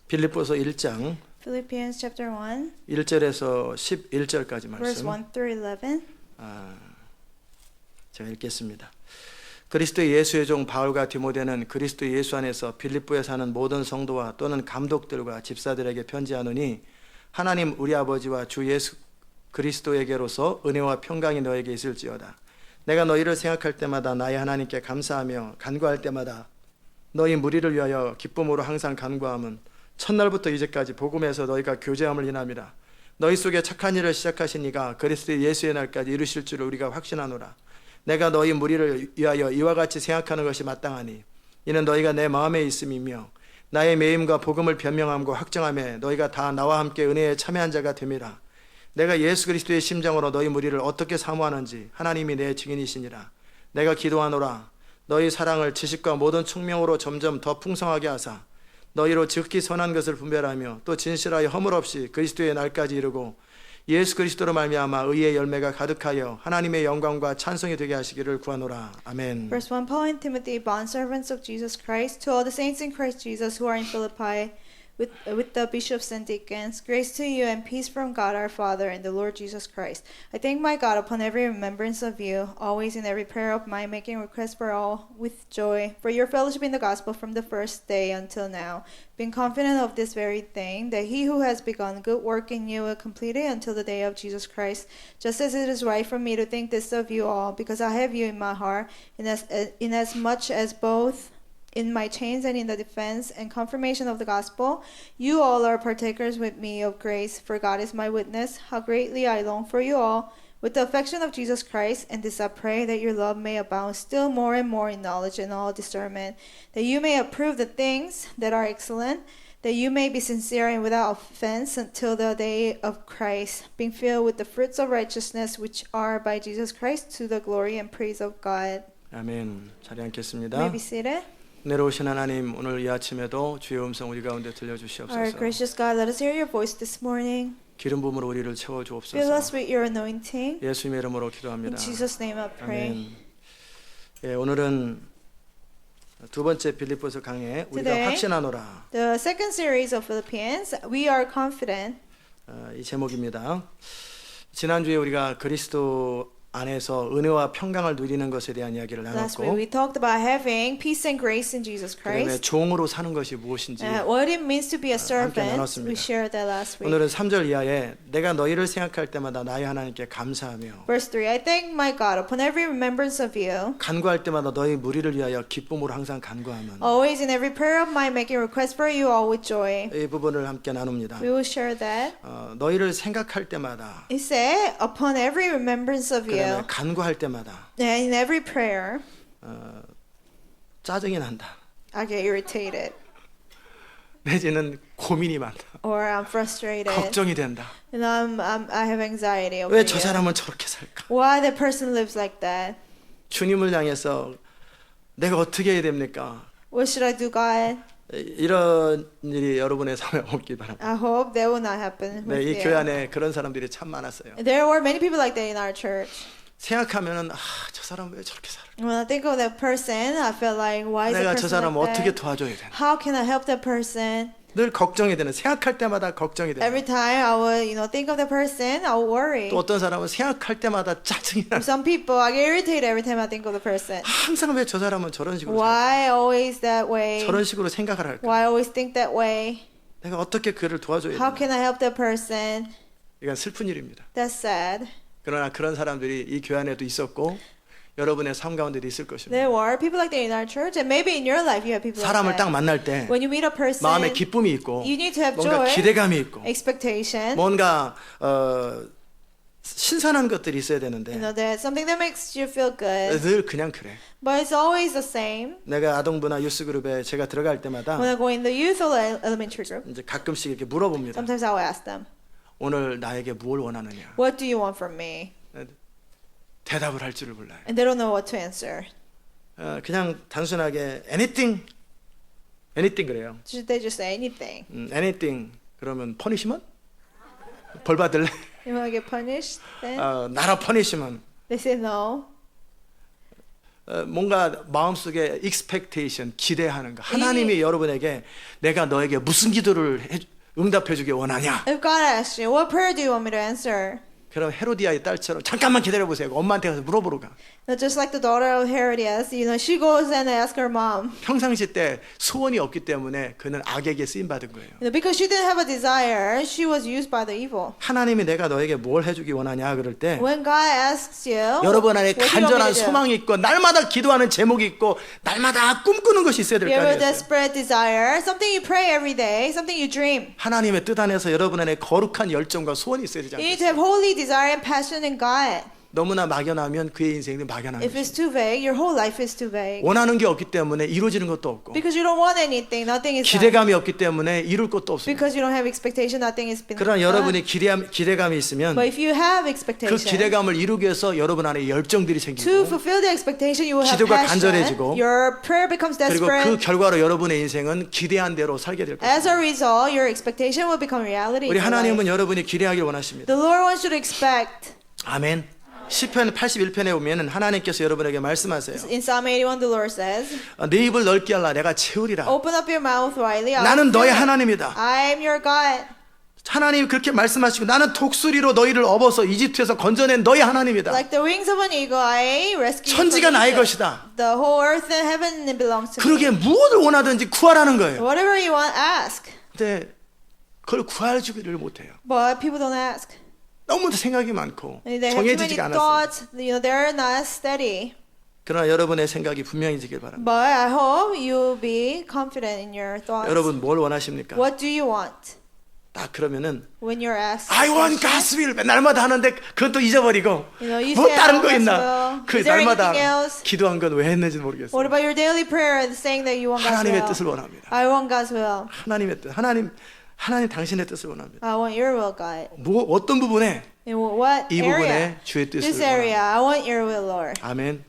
빌립보서 1장 Philippians chapter 1, 1절에서 11절까지 verse 말씀 1 through 11. 제가 읽겠습니다. 그리스도 예수의 종 바울과 디모데는 그리스도 예수 안에서 빌립보에 사는 모든 성도와 또는 감독들과 집사들에게 편지하노니 하나님 우리 아버지와 주 예수 그리스도에게로서 은혜와 평강이 너에게 있을지어다. 내가 너희를 생각할 때마다 나의 하나님께 감사하며 간구할 때마다 너희 무리를 위하여 기쁨으로 항상 간구함은 첫날부터 이제까지 복음에서 너희가 교제함을 인함이라. 너희 속에 착한 일을 시작하신 이가 그리스도 예수의 날까지 이루실 줄을 우리가 확신하노라. 내가 너희 무리를 위하여 이와 같이 생각하는 것이 마땅하니 이는 너희가 내 마음에 있음이며 나의 매임과 복음을 변명함과 확정함에 너희가 다 나와 함께 은혜에 참여한 자가 됨이라. 내가 예수 그리스도의 심장으로 너희 무리를 어떻게 사모하는지 하나님이 내 증인이시니라. 내가 기도하노라. 너희 사랑을 지식과 모든 총명으로 점점 더 풍성하게 하사 너희로 즉기 선한 것을 분별하며 또 진실하여 허물 없이 그리스도의 날까지 이루고 예수 그리스도로 말미암아 의의 열매가 가득하여 하나님의 영광과 찬송이 되게 하시기를 구하노라. 아멘. Verse 1, Paul and Timothy, bondservants of Jesus Christ, to all the saints in Christ Jesus who are in Philippi, with the bishops and deacons, grace to you and peace from God our Father and the Lord Jesus Christ. I thank my God upon every remembrance of you, always in every prayer of mine, making request for all with joy, for your fellowship in the gospel from the first day until now, being confident of this very thing, that he who has begun good work in you will complete it until the day of Jesus Christ. Just as it is right for me to think this of you all, because I have you in my heart, inasmuch as both in my chains and in the defense and confirmation of the gospel, you all are partakers with me of grace, for God is my witness, how greatly I long for you all, with the affection of Jesus Christ, and this I pray, that your love may abound still more and more in knowledge and all discernment, that you may approve the things that are excellent, that you may be sincere and without offense until the day of Christ, being filled with the fruits of righteousness which are by Jesus Christ, to the glory and praise of God. 아멘. 자리 May 앉겠습니다. be seated. 내려오신 하나님, 오늘 이 아침에도 주의 음성 우리 가운데 Our 들려주시옵소서. gracious God, let us hear your voice this morning. 기름 부음으로 우리를 Fill 채워주옵소서. us with your anointing. 예수님의 이름으로 In 기도합니다. Jesus' name I pray. 아멘. 예, 오늘은 두 번째 빌립보서 강해 우리가 Today, 확신하노라, The second series of Philippians, we are confident. 이 제목입니다. 지난주에 우리가 그리스도 안에서 은혜와 평강을 누리는 것에 대한 이야기를 Last week 나눴고, we talked about having peace and grace in Jesus 그다음에 Christ. 종으로 사는 것이 무엇인지 What it means to be a servant. 나눴습니다. We shared that last week. 오늘은 3절 이하에 내가 너희를 생각할 때마다 나의 하나님께 감사하며 Verse 3, I thank my God upon every remembrance of you, 간구할 때마다 너희 무리를 위하여 기쁨으로 항상 간구하면, always in every prayer of mine making request for you all with joy. 이 부분을 함께 나눕니다. We will share that. 너희를 생각할 때마다, It said, upon every remembrance of you, 그다음에 간구할 때마다 and in every prayer, 짜증이 난다, I get irritated 내지는 고민이 많다, or I'm frustrated. 걱정이 된다. And I have anxiety over 왜 저 you. 사람은 저렇게 살까? Why that person lives like that? 주님을 향해서 내가 어떻게 해야 됩니까? What should I do, God? 이런 일이 여러분의 삶에 없길 바랍니다. I hope that will not happen 네, with 이 교회 you. 안에 그런 사람들이 참 많았어요. There were many people like that in our church. 생각하면은 저 사람 왜 저렇게 살아? When I think of that person, I feel like, why is that 내가 저 person 사람 like 어떻게 that? 도와줘야 되나? How can I help that person? 늘 걱정이 되는, 생각할 때마다 걱정이 되는. Every time I would, think of that person, I would worry. 또 어떤 사람은 생각할 때마다 짜증이 나. Some people, I get irritated every time I think of the person. 항상 왜 저 사람은 저런 식으로 살까? Why always that way? 저런 식으로 생각을 할까? Why always think that way? 내가 어떻게 그를 도와줘야 How 되나? can I help that person? 이건 슬픈 일입니다. That's sad. 그러나 그런 사람들이 이 교회 안에도 있었고 여러분의 삶 가운데도 있을 것입니다. There were people like that in our church, and maybe in your life you have people 사람을 like 딱 that. 만날 때 When you meet a person, 마음에 기쁨이 있고 you need to have 뭔가 joy, 기대감이 있고 expectation. 뭔가 신선한 것들이 있어야 되는데 That something that makes you feel good. 늘 그냥 그래. But it's always the same. 내가 아동부나 유스 그룹에 제가 들어갈 때마다 When I go in the youth or elementary group, 이제 가끔씩 이렇게 물어봅니다. sometimes I will ask them, 오늘 나에게 무엇을 원하느냐? what do you want from me? 대답을 할 줄을 몰라요. And they don't know what to answer. 그냥 단순하게 anything 그래요. They just say anything. anything 그러면 퍼니시먼? 벌 받을래? You want to get punished? Then 나라 퍼니시먼. they say no. 뭔가 마음속에 expectation, 기대하는 거. 하나님이 여러분에게 내가 너에게 무슨 기도를 응답해 주길 원하냐? If God asks you, what prayer do you want me to answer? 그럼 헤로디아의 딸처럼 잠깐만 기다려 보세요. 엄마한테 가서 물어보러 가. Not just like the daughter of Herodias, she goes and asks her mom. 평상시 때 소원이 없기 때문에 그는 악에게 쓰임 받은 거예요. Because she didn't have a desire, she was used by the evil. 하나님이 내가 너에게 뭘 해주기 원하냐 그럴 때 When God asks you, 여러분 안에 what do you want me 간절한 to do? 소망이 있고 날마다 기도하는 제목이 있고 날마다 꿈꾸는 것이 있어야 될 You 거 have a 아니에요. desperate desire, something you pray every day, something you dream. 하나님의 뜻 안에서 여러분 안에 거룩한 열정과 소원이 있어야 되지 You need to 않겠어요? have holy desire and passion in God. 너무나 막연하면 그의 인생은 막연한 If it's 것이죠. too vague, your whole life is too vague. 원하는 게 없기 때문에 이루어지는 것도 없고 Because you don't want anything, nothing is done. 기대감이 없기 때문에 이룰 것도 없습니다. Because you don't have expectation, nothing is been 그러나 done. 여러분이 기대감이 있으면 But if you have 그 expectation, 기대감을 이루기 위해서 여러분 안에 열정들이 to 생기고 fulfill the expectation, you will have 기도가 passion. 간절해지고 Your prayer becomes 그리고 그 desperate. 결과로 여러분의 인생은 기대한 대로 살게 될 것입니다. As a result, your expectation will become reality. 우리 in your 하나님은 life. 여러분이 기대하길 원하십니다. The Lord wants you to expect. 아멘. 시편 81편에 보면은 하나님께서 여러분에게 말씀하세요. In Psalm 81, the Lord says, 내 입을 넓게 하라 내가 채우리라. "Open up your mouth widely. I will 나는 너의 fill it. 하나님이다. I am your God." 하나님이 그렇게 말씀하시고 나는 독수리로 너희를 업어서 이집트에서 건져낸 너의 하나님이다. Like the wings of an eagle, I rescue you 천지가 from 나의 Egypt. 것이다. The whole earth and heaven belongs to 그러기에 me. 무엇을 원하든지 구하라는 거예요. Whatever you want, ask. 근데 그걸 구하주기를 못해요. But people don't ask. 너무 생각이 많고 They have too many 정해지지가 않았어요. thoughts. They're not steady. 그러나 여러분의 생각이 분명해지길 바랍니다. But I hope you'll be confident in your thoughts. 여러분 뭘 원하십니까? What do you want 딱 그러면은 when you're asked? I want God's will 날마다 하는데 그건 또 잊어버리고 You 뭐 say, 다른 "I 거 want 있나? God's will." 그 Is there 날마다 anything else? 기도한 건 왜 했는지 모르겠어요. What about your daily prayer saying that you want God's 하나님의 will? 뜻을 원합니다. I want God's will. 하나님의 뜻, 하나님 당신의 뜻을 원합니다. I want your will, God. 뭐 어떤 부분에 In what 이 area? 부분에 주의 뜻을 This 원합니다. area, I want your will, Lord. 아멘.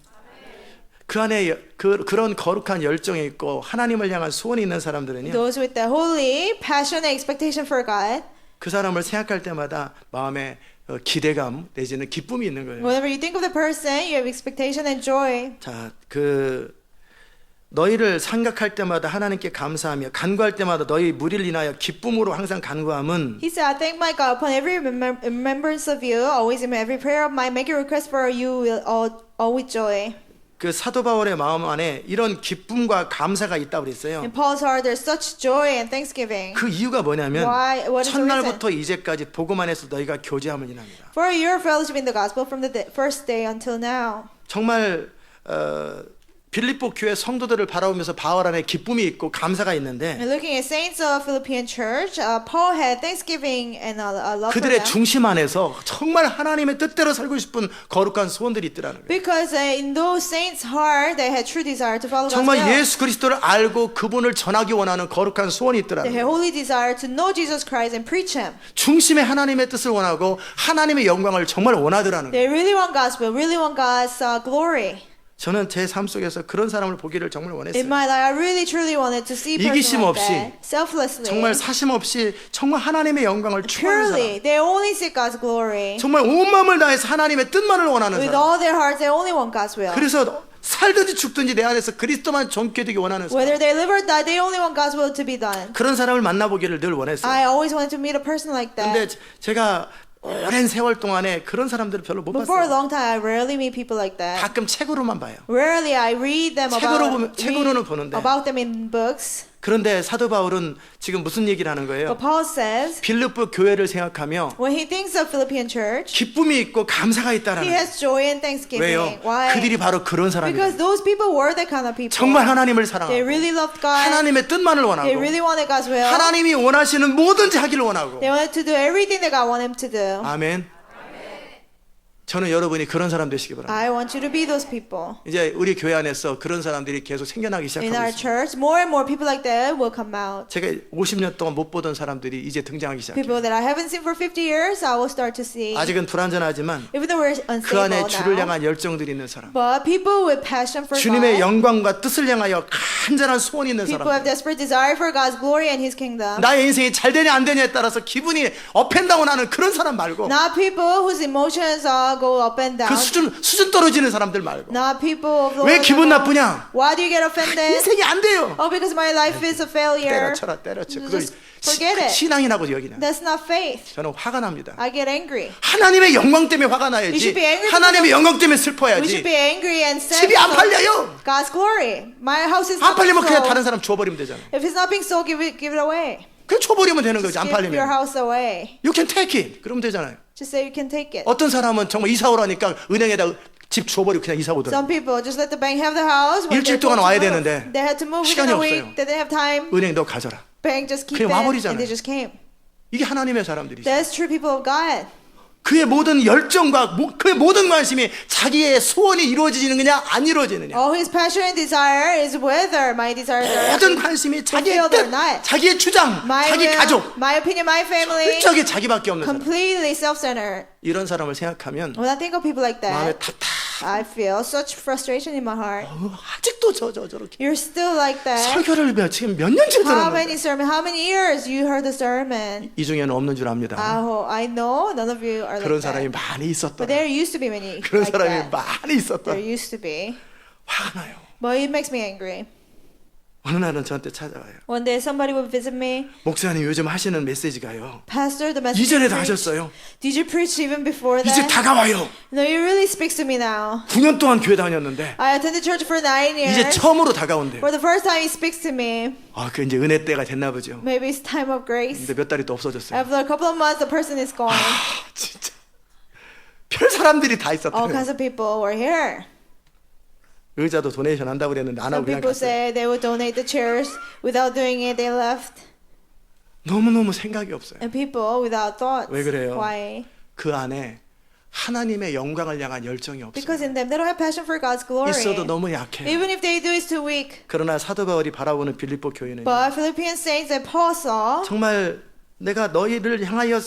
그 안에 그런 거룩한 열정이 있고 하나님을 향한 소원이 있는 사람들은요. Those with the holy passion and expectation for God, 그 사람을 생각할 때마다 마음에 기대감 내지는 기쁨이 있는 거예요. whenever you think of the person, you have expectation and joy. 자, 너희를 생각할 때마다 하나님께 감사하며 간구할 때마다 너희 무리를 인하여 기쁨으로 항상 간구함은 He said, I thank my God upon every remembrance of you, always in every prayer of mine, make a request for you will all with joy. 그 사도 바울의 마음 안에 이런 기쁨과 감사가 있다고 그랬어요. In Paul's heart, there's such joy and thanksgiving. 그 이유가 뭐냐면 Why? What is the reason? 첫날부터 이제까지 복음 안에서 너희가 교제함을 인합니다. For your fellowship in the gospel from the first day until now. 정말 빌립보 교회 성도들을 바라보면서 바울 안에 기쁨이 있고 감사가 있는데 And looking at saints of Philippian church, Paul had thanksgiving and a love for 그들의 them. 중심 안에서 정말 하나님의 뜻대로 살고 싶은 거룩한 소원들이 있더라는 거예요. Because in those saints' heart, they had true desire to follow God's 정말 will. 예수 그리스도를 알고 그분을 전하기 원하는 거룩한 소원이 있더라는 They had 거예요. holy desire to know Jesus Christ and preach Him. 중심에 하나님의 뜻을 원하고 하나님의 영광을 정말 원하더라는 거예요. They really want God's will, really want God's glory. 저는 제 삶 속에서 그런 사람을 보기를 정말 In 원했어요. my life, I really truly wanted to see 이기심 person like 없이, that, selflessly, 정말 사심 없이 정말 하나님의 영광을 추구하는 purely. 사람. They only seek God's glory. 정말 온 마음을 다해서 하나님의 뜻만을 원하는 With 사람. all their hearts, they only want God's will. 그래서 살든지 죽든지 내 안에서 그리스도만 존귀 되기 원하는 사람. Whether they live or die, they only want God's will to be done. 그런 사람을 만나보기를 늘 I 원했어요. always wanted to meet a person like that. 근데 제가 오랜 세월 동안에 그런 사람들을 별로 못 But for a 봤어요. long time, I rarely meet people like that. 가끔 책으로만 봐요. Rarely I read them 책으로는 보는데. about them in books. 그런데 사도 바울은 지금 무슨 얘기를 하는 거예요? But Paul says, 빌립보 교회를 생각하며 when he thinks of Philippian church, 기쁨이 있고 감사가 he 있다라는 거예요. has joy and thanksgiving. 왜요? Why? 그들이 바로 그런 Because 사람이에요. those people were the kind of people. 정말 하나님을 They 사랑하고 really loved God. 하나님의 뜻만을 원하고 They really wanted God's will. 하나님이 원하시는 뭐든지 하기를 원하고 They wanted to do everything that God wanted him to do. 아멘. 저는 여러분이 그런 사람 되시기 바랍니다. I want you to be those people. 이제 우리 교회 안에서 그런 사람들이 계속 생겨나기 In 시작하고 our 있습니다. church, more and more people like that will come out. 제가 50년 동안 못 보던 사람들이 이제 등장하기 시작해요. People that I haven't seen for 50 years, I will start to see. 아직은 불완전하지만 Even though we're 그 안에 unstable 주를 now. 향한 열정들이 있는 사람, But people with passion for 주님의 God, 영광과 뜻을 향하여 간절한 소원이 있는 people have 사람, desperate desire for God's glory and His kingdom. 나의 인생이 잘 되냐 안 되냐에 따라서 기분이 업앤다운하는 그런 사람 말고 Not people whose emotions not go up and down. 그 수준 떨어지는 사람들 말고. Not people of the 왜 world 기분 level. 나쁘냐? Why do you get offended? 인생이 안 돼요. Oh, because my life is a failure. 때려쳐라 때려쳐. 그걸 Just forget it. 신앙이라고 여기냐? That's not faith. 저는 화가 납니다. I get angry. 하나님의 영광 때문에 화가 You 나야지. should be angry 하나님의 영광 때문에 We should 슬퍼야지. be angry and sad. 집이 안 because of 팔려요. God's glory. My house is 안 not being 팔리면 그냥 sold. 다른 사람 줘버리면 되잖아. If it's not being sold, give it away. 그냥 줘버리면 되는 거지. 안 Give your 팔리면. house away. You can take it. 그러면 되잖아요. Just say you can take it. 어떤 사람은 정말 이사 오라니까 은행에다 집 줘버리고 그냥 이사 오더라고요. Some people just let the bank have the house. When 일주일 they're told 동안 to 와야 move, 되는데 they had to move 시간이 within a week. 없어요. They didn't have time. 은행 너 가져라. Bank just keep 그냥 it, 와버리잖아요. and they just came. 이게 하나님의 사람들이죠. That's true people of God. 그의 모든 열정과 그의 모든 관심이 자기의 소원이 이루어지는 거냐 안 이루어지느냐. All his passion and desire is whether my desires are 모든 관심이 자기의 fulfilled or 뜻, not. 자기의 주장, My 자기 will, 가족, my opinion, my family. 철저하게 자기밖에 없는 사람. Completely self-centered. 이런 사람을 생각하면 When I think of people like 마음에 that, 답답. I feel such frustration in my heart. 아직도 저렇게 You're still like that. 설교를 지금 몇 년째 How many 들었는데 sermon? How many years you heard the sermon? 이 중에는 없는 줄 압니다. I know none of you are 그런 like 사람이 that. 많이 But 있었더라. there used to be many 그런 like 사람이 that. 많이 있었더라. There used to be. 화가 나요. But it makes me angry. 어느 날은 저한테 찾아와요. One day somebody would visit me. 목사님 요즘 하시는 메시지가요. Pastor, the message 이전에도 you preached, 하셨어요. did you preach even before 이제 that? 다가와요. No, it really speaks to me now. 9년 동안 교회 다녔는데 I attended church for 9 이제 years. 처음으로 다가온대요. For the first time, he speaks to me. 아, 그 이제 은혜 때가 됐나 보죠. Maybe it's time of grace. 근데 몇 달이 또 없어졌어요. After a couple of months, the person is gone. 아, 진짜 별 사람들이 다 All 있었대요. kinds of people were here. 의자도 도네이션 한다고 그랬는데 안 Some 하고 그냥 people 갔어요. say they would donate the chairs. Without doing it, they left. 너무너무 생각이 없어요. And people without thoughts. 왜 그래요? Why? 그 안에 하나님의 영광을 향한 열정이 Because 없어요. in them, they don't have passion for God's glory. 있어도 너무 약해요. Even if they do, it's too weak. 그러나 사도 바울이 바라보는 빌립보 교회는 But Philippian saints that Paul saw, 정말 내가 너희를 향하여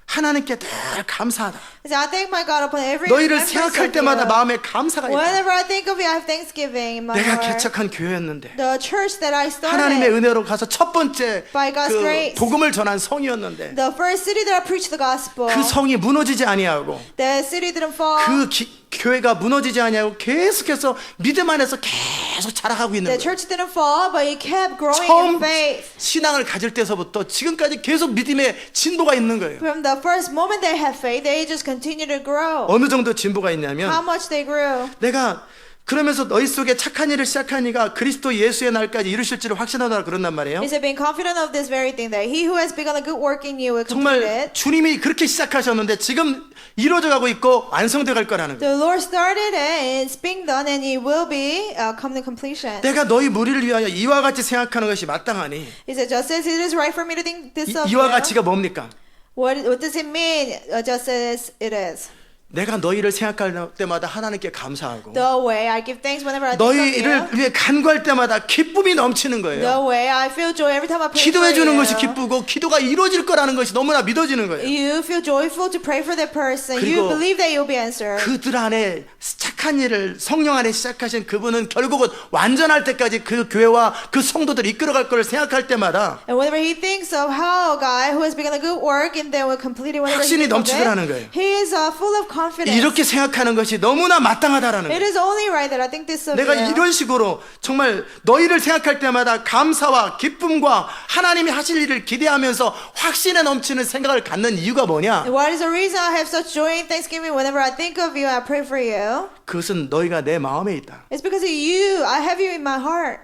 하나님께 늘 감사하다. is I thank my God upon every 너희를 remembrance 생각할 of 때마다 you. 마음에 감사가 있다. Whenever I think of you, I have thanksgiving in my 내가 heart. 개척한 교회였는데 The church that I 하나님의 started, 은혜로 가서 첫 번째 By God's 그 grace. 복음을 전한 성이었는데 the first city that I preached the gospel, 그 성이 무너지지 아니하고 the city didn't fall. 그 교회가 무너지지 아니하고 계속해서 믿음 안에서 계속 자라가고 있는 The 거예요. church didn't fall, but it kept growing 처음 in faith. 신앙을 가질 때서부터 지금까지 계속 믿음의 진보가 있는 거예요. From the first moment they had faith, they just continue to grow. 어느 정도 진보가 How 있냐면 much they grew. 내가 그러면서 너희 속에 착한 일을 시작한 이가 그리스도 예수의 날까지 이루실지를 확신하노라 그런단 말이에요. He said, being confident of this very thing, that he who has begun a good work in you will complete 정말 it. 주님이 그렇게 시작하셨는데 지금 이루어져 가고 있고 완성돼 갈 거라는 거예요. The Lord started it, it's being done, and it will be come to completion. 내가 너희 무리를 위하여 이와 같이 생각하는 것이 마땅하니 He said, just as it is right for me to think this of 이와 you. 같이가 뭡니까? What does it mean, just as it is? 내가 너희를 생각할 때마다 하나님께 감사하고 The way I give thanks whenever I think of 너희를 you. 위해 간구할 때마다 기쁨이 넘치는 The 거예요. way I feel joy every time I pray for 기도해 주는 you. 것이 기쁘고 기도가 이루어질 거라는 것이 너무나 믿어지는 거예요. You feel joyful to pray for that person. 그리고 You believe that you'll be answered. 그들 안에 착한 일을 성령 안에 시작하신 그분은 결국은 완전할 때까지 그 교회와 그 성도들을 이끌어갈 걸 생각할 때마다 And whenever he thinks of how a guy who has begun a good work and then will complete it whenever he 확신이 thinks of 넘치더라는 거예요. it, he is full of confidence. 이렇게 생각하는 것이 너무나 마땅하다라는 It 거예요. is only right that I think this of 내가 you. 이런 식으로 정말 너희를 생각할 때마다 감사와 기쁨과 하나님이 하실 일을 기대하면서 확신에 넘치는 생각을 갖는 이유가 뭐냐? And what is the reason I have such joy in Thanksgiving whenever I think of you and I pray for you? 그것은 너희가 내 마음에 있다. It's because of you. I have you in my heart.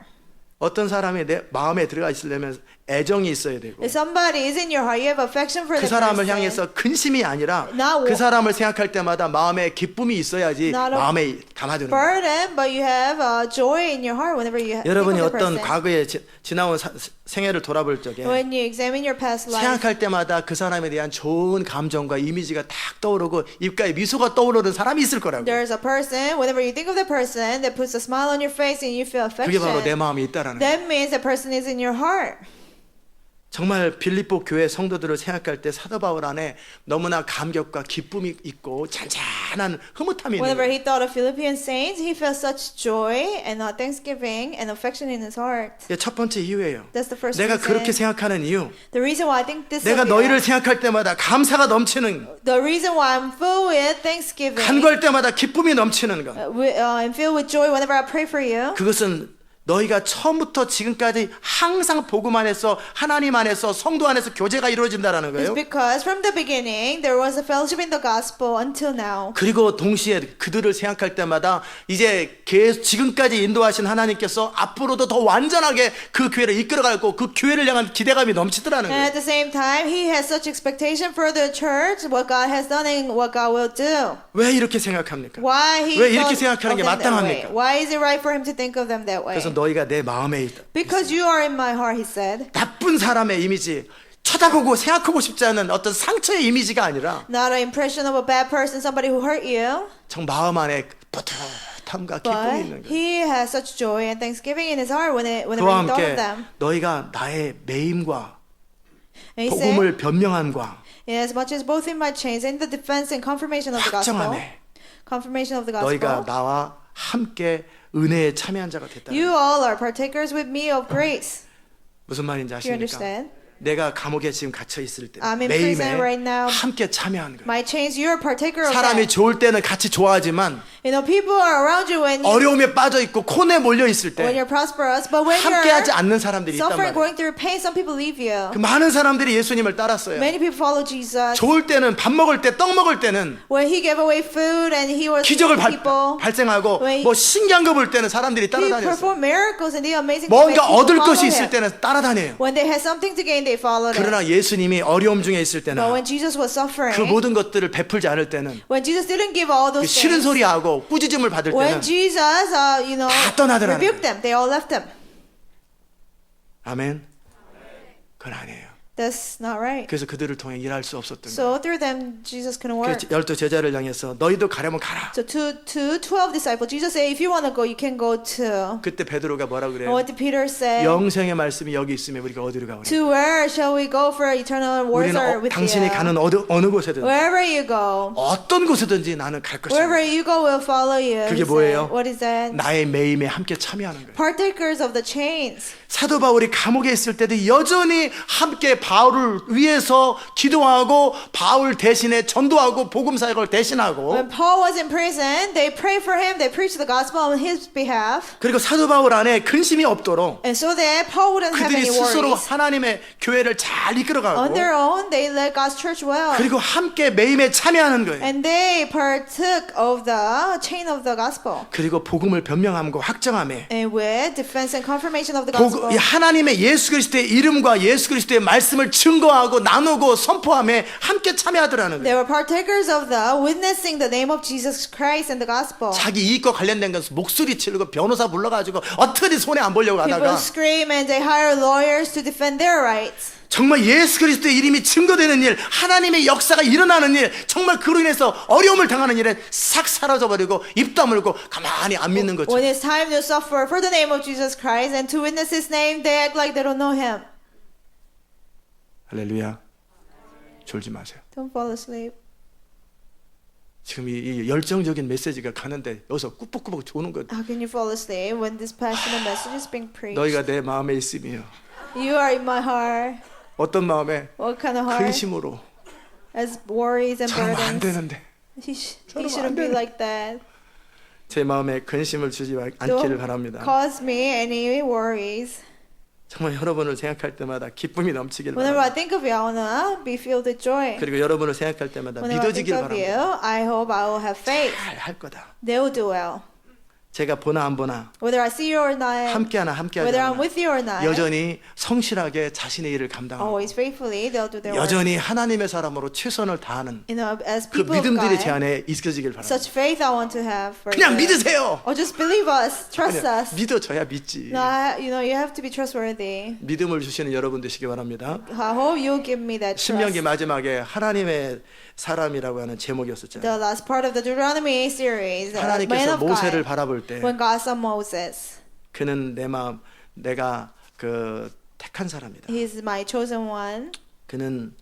어떤 사람이 내 마음에 들어가 있으려면 애정이 있어야 되고 If somebody is in your heart, you have affection for 그 the 사람을 person. 향해서 근심이 아니라 Not 그 사람을 생각할 때마다 마음에 기쁨이 있어야지 Not a 마음에 담아두는 거예요. burden, but you have joy in your heart whenever you think 여러분이 of the 어떤 person. 과거에 지나온 생애를 돌아볼 적에 When you examine your past life, 생각할 때마다 그 사람에 대한 좋은 감정과 이미지가 딱 떠오르고 입가에 미소가 떠오르는 사람이 있을 거라고. there's a person, whenever you think of the person that puts a smile on your face and you feel 그게 바로 내 affection, 마음에 있다라는 거예요. that means the person is in your heart. 정말 빌립보 교회 성도들을 생각할 때 사도 바울 안에 너무나 감격과 기쁨이 있고 잔잔한 흐뭇함이 있는 Whenever 거예요. he thought of Philippian saints, he felt such joy and thanksgiving and affection in his heart. 이게 첫 번째 이유예요. That's the first 내가 reason. 그렇게 생각하는 이유, The reason why I think this 내가 of you, 너희를 생각할 때마다 감사가 넘치는, the reason why I'm filled with thanksgiving 간구할 때마다 기쁨이 넘치는 것, I'm filled with joy whenever I pray for you. 그것은 너희가 처음부터 지금까지 항상 복음 안에서 하나님 안에서 성도 안에서 교제가 이루어진다라는 It's 거예요. because from the beginning there was a fellowship in the gospel until now. 그리고 동시에 그들을 생각할 때마다 이제 지금까지 인도하신 하나님께서 앞으로도 더 완전하게 그 교회를 이끌어가고 그 교회를 향한 기대감이 넘치더라는 And 거예요. at the same time, he has such expectation for the church, what God has done and what God will do. 왜 이렇게 생각합니까? Why he 왜 이렇게 thought 생각하는 게 of them that way? 마땅합니까? Why is it right for him to think of them that way? 그래서 너희가 내 마음에 있다. Because you are in my heart, he said. 나쁜 사람의 이미지, 쳐다보고 생각하고 싶지 않은 어떤 상처의 이미지가 아니라 Not an impression of a bad person, somebody who hurt you, 정 마음 안에 뿌듯함과 기쁨이 but 있는 거예요. he has such joy and thanksgiving in his heart whenever 그와 he thought of 함께 them. 너희가 나의 매임과 And he said, 복음을 변명함과 as much as both in my chains and the defense and confirmation of the gospel, 확정함에 confirmation of the 너희가 gospel, 나와 함께 은혜에 참여한 자가 됐다. you all are partakers with me of grace. 무슨 말인지 Do you 아십니까? understand? 내가 감옥에 지금 갇혀 있을 때 I'm in prison 매임에 right now. 함께 참여한 거예요. My chains, you're a partaker of 사람이 that. 좋을 때는 같이 좋아하지만 You know, people are around you when 어려움에 빠져 있고 콘에 몰려 있을 when 때 you're prosperous, but when 함께하지 you're 않는 사람들이 있단 suffering, 말이에요. going through pain, some people leave you. 그 많은 사람들이 예수님을 따랐어요. Many people follow Jesus. 좋을 때는 밥 먹을 때 떡 먹을 때는 When he gave away food and he was 기적을 feeding people, 발생하고 when 뭐 신기한 거 볼 때는 사람들이 he 따라다녔어요. performed miracles and did amazing things. 뭔가 People 얻을 follow 것이 있을 him. 때는 따라다녀요. When they had something to gain, they followed him. 그러나 예수님이 어려움 중에 있을 때나 But when Jesus was suffering, 그 모든 것들을 베풀지 않을 때는 when Jesus didn't give all 그 those 싫은 things, 소리하고 꾸짖음을 받을 when 때는 Jesus, 다 떠나더라는 rebuked 거예요. them, they all left him. 아멘. 그건 아니에요. That's not right. 그래서 그들을 통해 일할 수 없었던 거예요. So through them, Jesus couldn't work. 열두 제자를 향해서 너희도 가려면 가라. So to 12 disciples, Jesus said, if you want to go, you can go too. 그때 베드로가 뭐라 And 그래요? what did Peter say? 영생의 말씀이 여기 있으면 우리가 어디로 가오니? To where shall we go for eternal words 우리는 are with 당신이 you? 가는 어느 곳에든 Wherever you go, 어떤 곳에든지 나는 갈 wherever 것이다. you go, we'll follow you. 그게 he 뭐예요? said. What is that? 나의 매임에 함께 참여하는 거예요. Partakers of the chains. 사도 바울이 감옥에 있을 때도 여전히 함께 바울을 위해서 기도하고 바울 대신에 전도하고 복음 사역을 대신하고 When Paul was in prison, they prayed for him. They preached the gospel on his behalf. 그리고 사도 바울 안에 근심이 없도록 And so that Paul wouldn't have 그들이 any 스스로 worries. 하나님의 교회를 잘 On 이끌어가고 their own, they led God's church well. 그리고 함께 매임에 참여하는 거예요. And they partook of the chain of the gospel. 그리고 복음을 변명함과 확정함에 And with defense and confirmation of the gospel. 이 하나님의 예수 그리스도의 이름과 예수 그리스도의 말씀을 증거하고 나누고 선포함에 함께 참여하더라는 They 거예요. were partakers of the witnessing the name of Jesus Christ and the gospel. 자기 이익과 관련된 것은 목소리 치르고 변호사 불러가지고 어떻게든 손해 안 보려고 People 하다가 scream and they hire lawyers to defend their rights. 정말 예수 그리스도의 이름이 증거되는 일, 하나님의 역사가 일어나는 일, 정말 그로 인해서 어려움을 당하는 일에 싹 사라져버리고 입 다물고 가만히 안 믿는 거죠. When it's time to suffer for the name of Jesus Christ and to witness His name, they act like they don't know Him. 할렐루야. 졸지 마세요. Don't fall asleep. 지금 이 열정적인 메시지가 가는데 여기서 꾸벅꾸벅 오는 거. How can you fall asleep when this passionate message is being preached? 너희가 내 마음에 있으며 You are in my heart. 어떤 마음에 What kind of heart? 근심으로 As worries and 저러면 안 burdens. 되는데 He 저러면 shouldn't 안 be 되는데. like that. 제 마음에 근심을 주지 않기를 Don't 바랍니다. cause me any worries. 정말 여러분을 생각할 때마다 기쁨이 넘치길 Whenever I 바랍니다. think of you, I wanna be filled with joy. 그리고 여러분을 생각할 때마다 Whenever I think 믿어지길 of 바랍니다. you, I hope I will have faith. 잘 할 거다. They will do well. 제가 보나 안 보나 Whether I see you or not, 함께하나 함께하지 whether I'm 않아 with you or not, 여전히 성실하게 자신의 일을 감당하고 always faithfully, they'll do their work. 여전히 하나님의 사람으로 최선을 다하는 You know, as 그 people of 믿음들이 제 God, 안에 있어지길 바랍니다. such faith I want to have for 그냥 you. 믿으세요. Or just believe us, trust 아니야, us. 믿어줘야 믿지. No, you know, you have to be trustworthy. 믿음을 주시는 여러분 되시기 바랍니다. I hope you'll give me that 신명기 trust. 마지막에 하나님의 사람이라고 하는 제목이었었잖아요. The last part of the Deuteronomy series, Man 하나님께서 of 모세를 God, 바라볼 때 when God saw Moses, 그는 내 마음 내가 그 택한 사람이다. He is my chosen one. 그는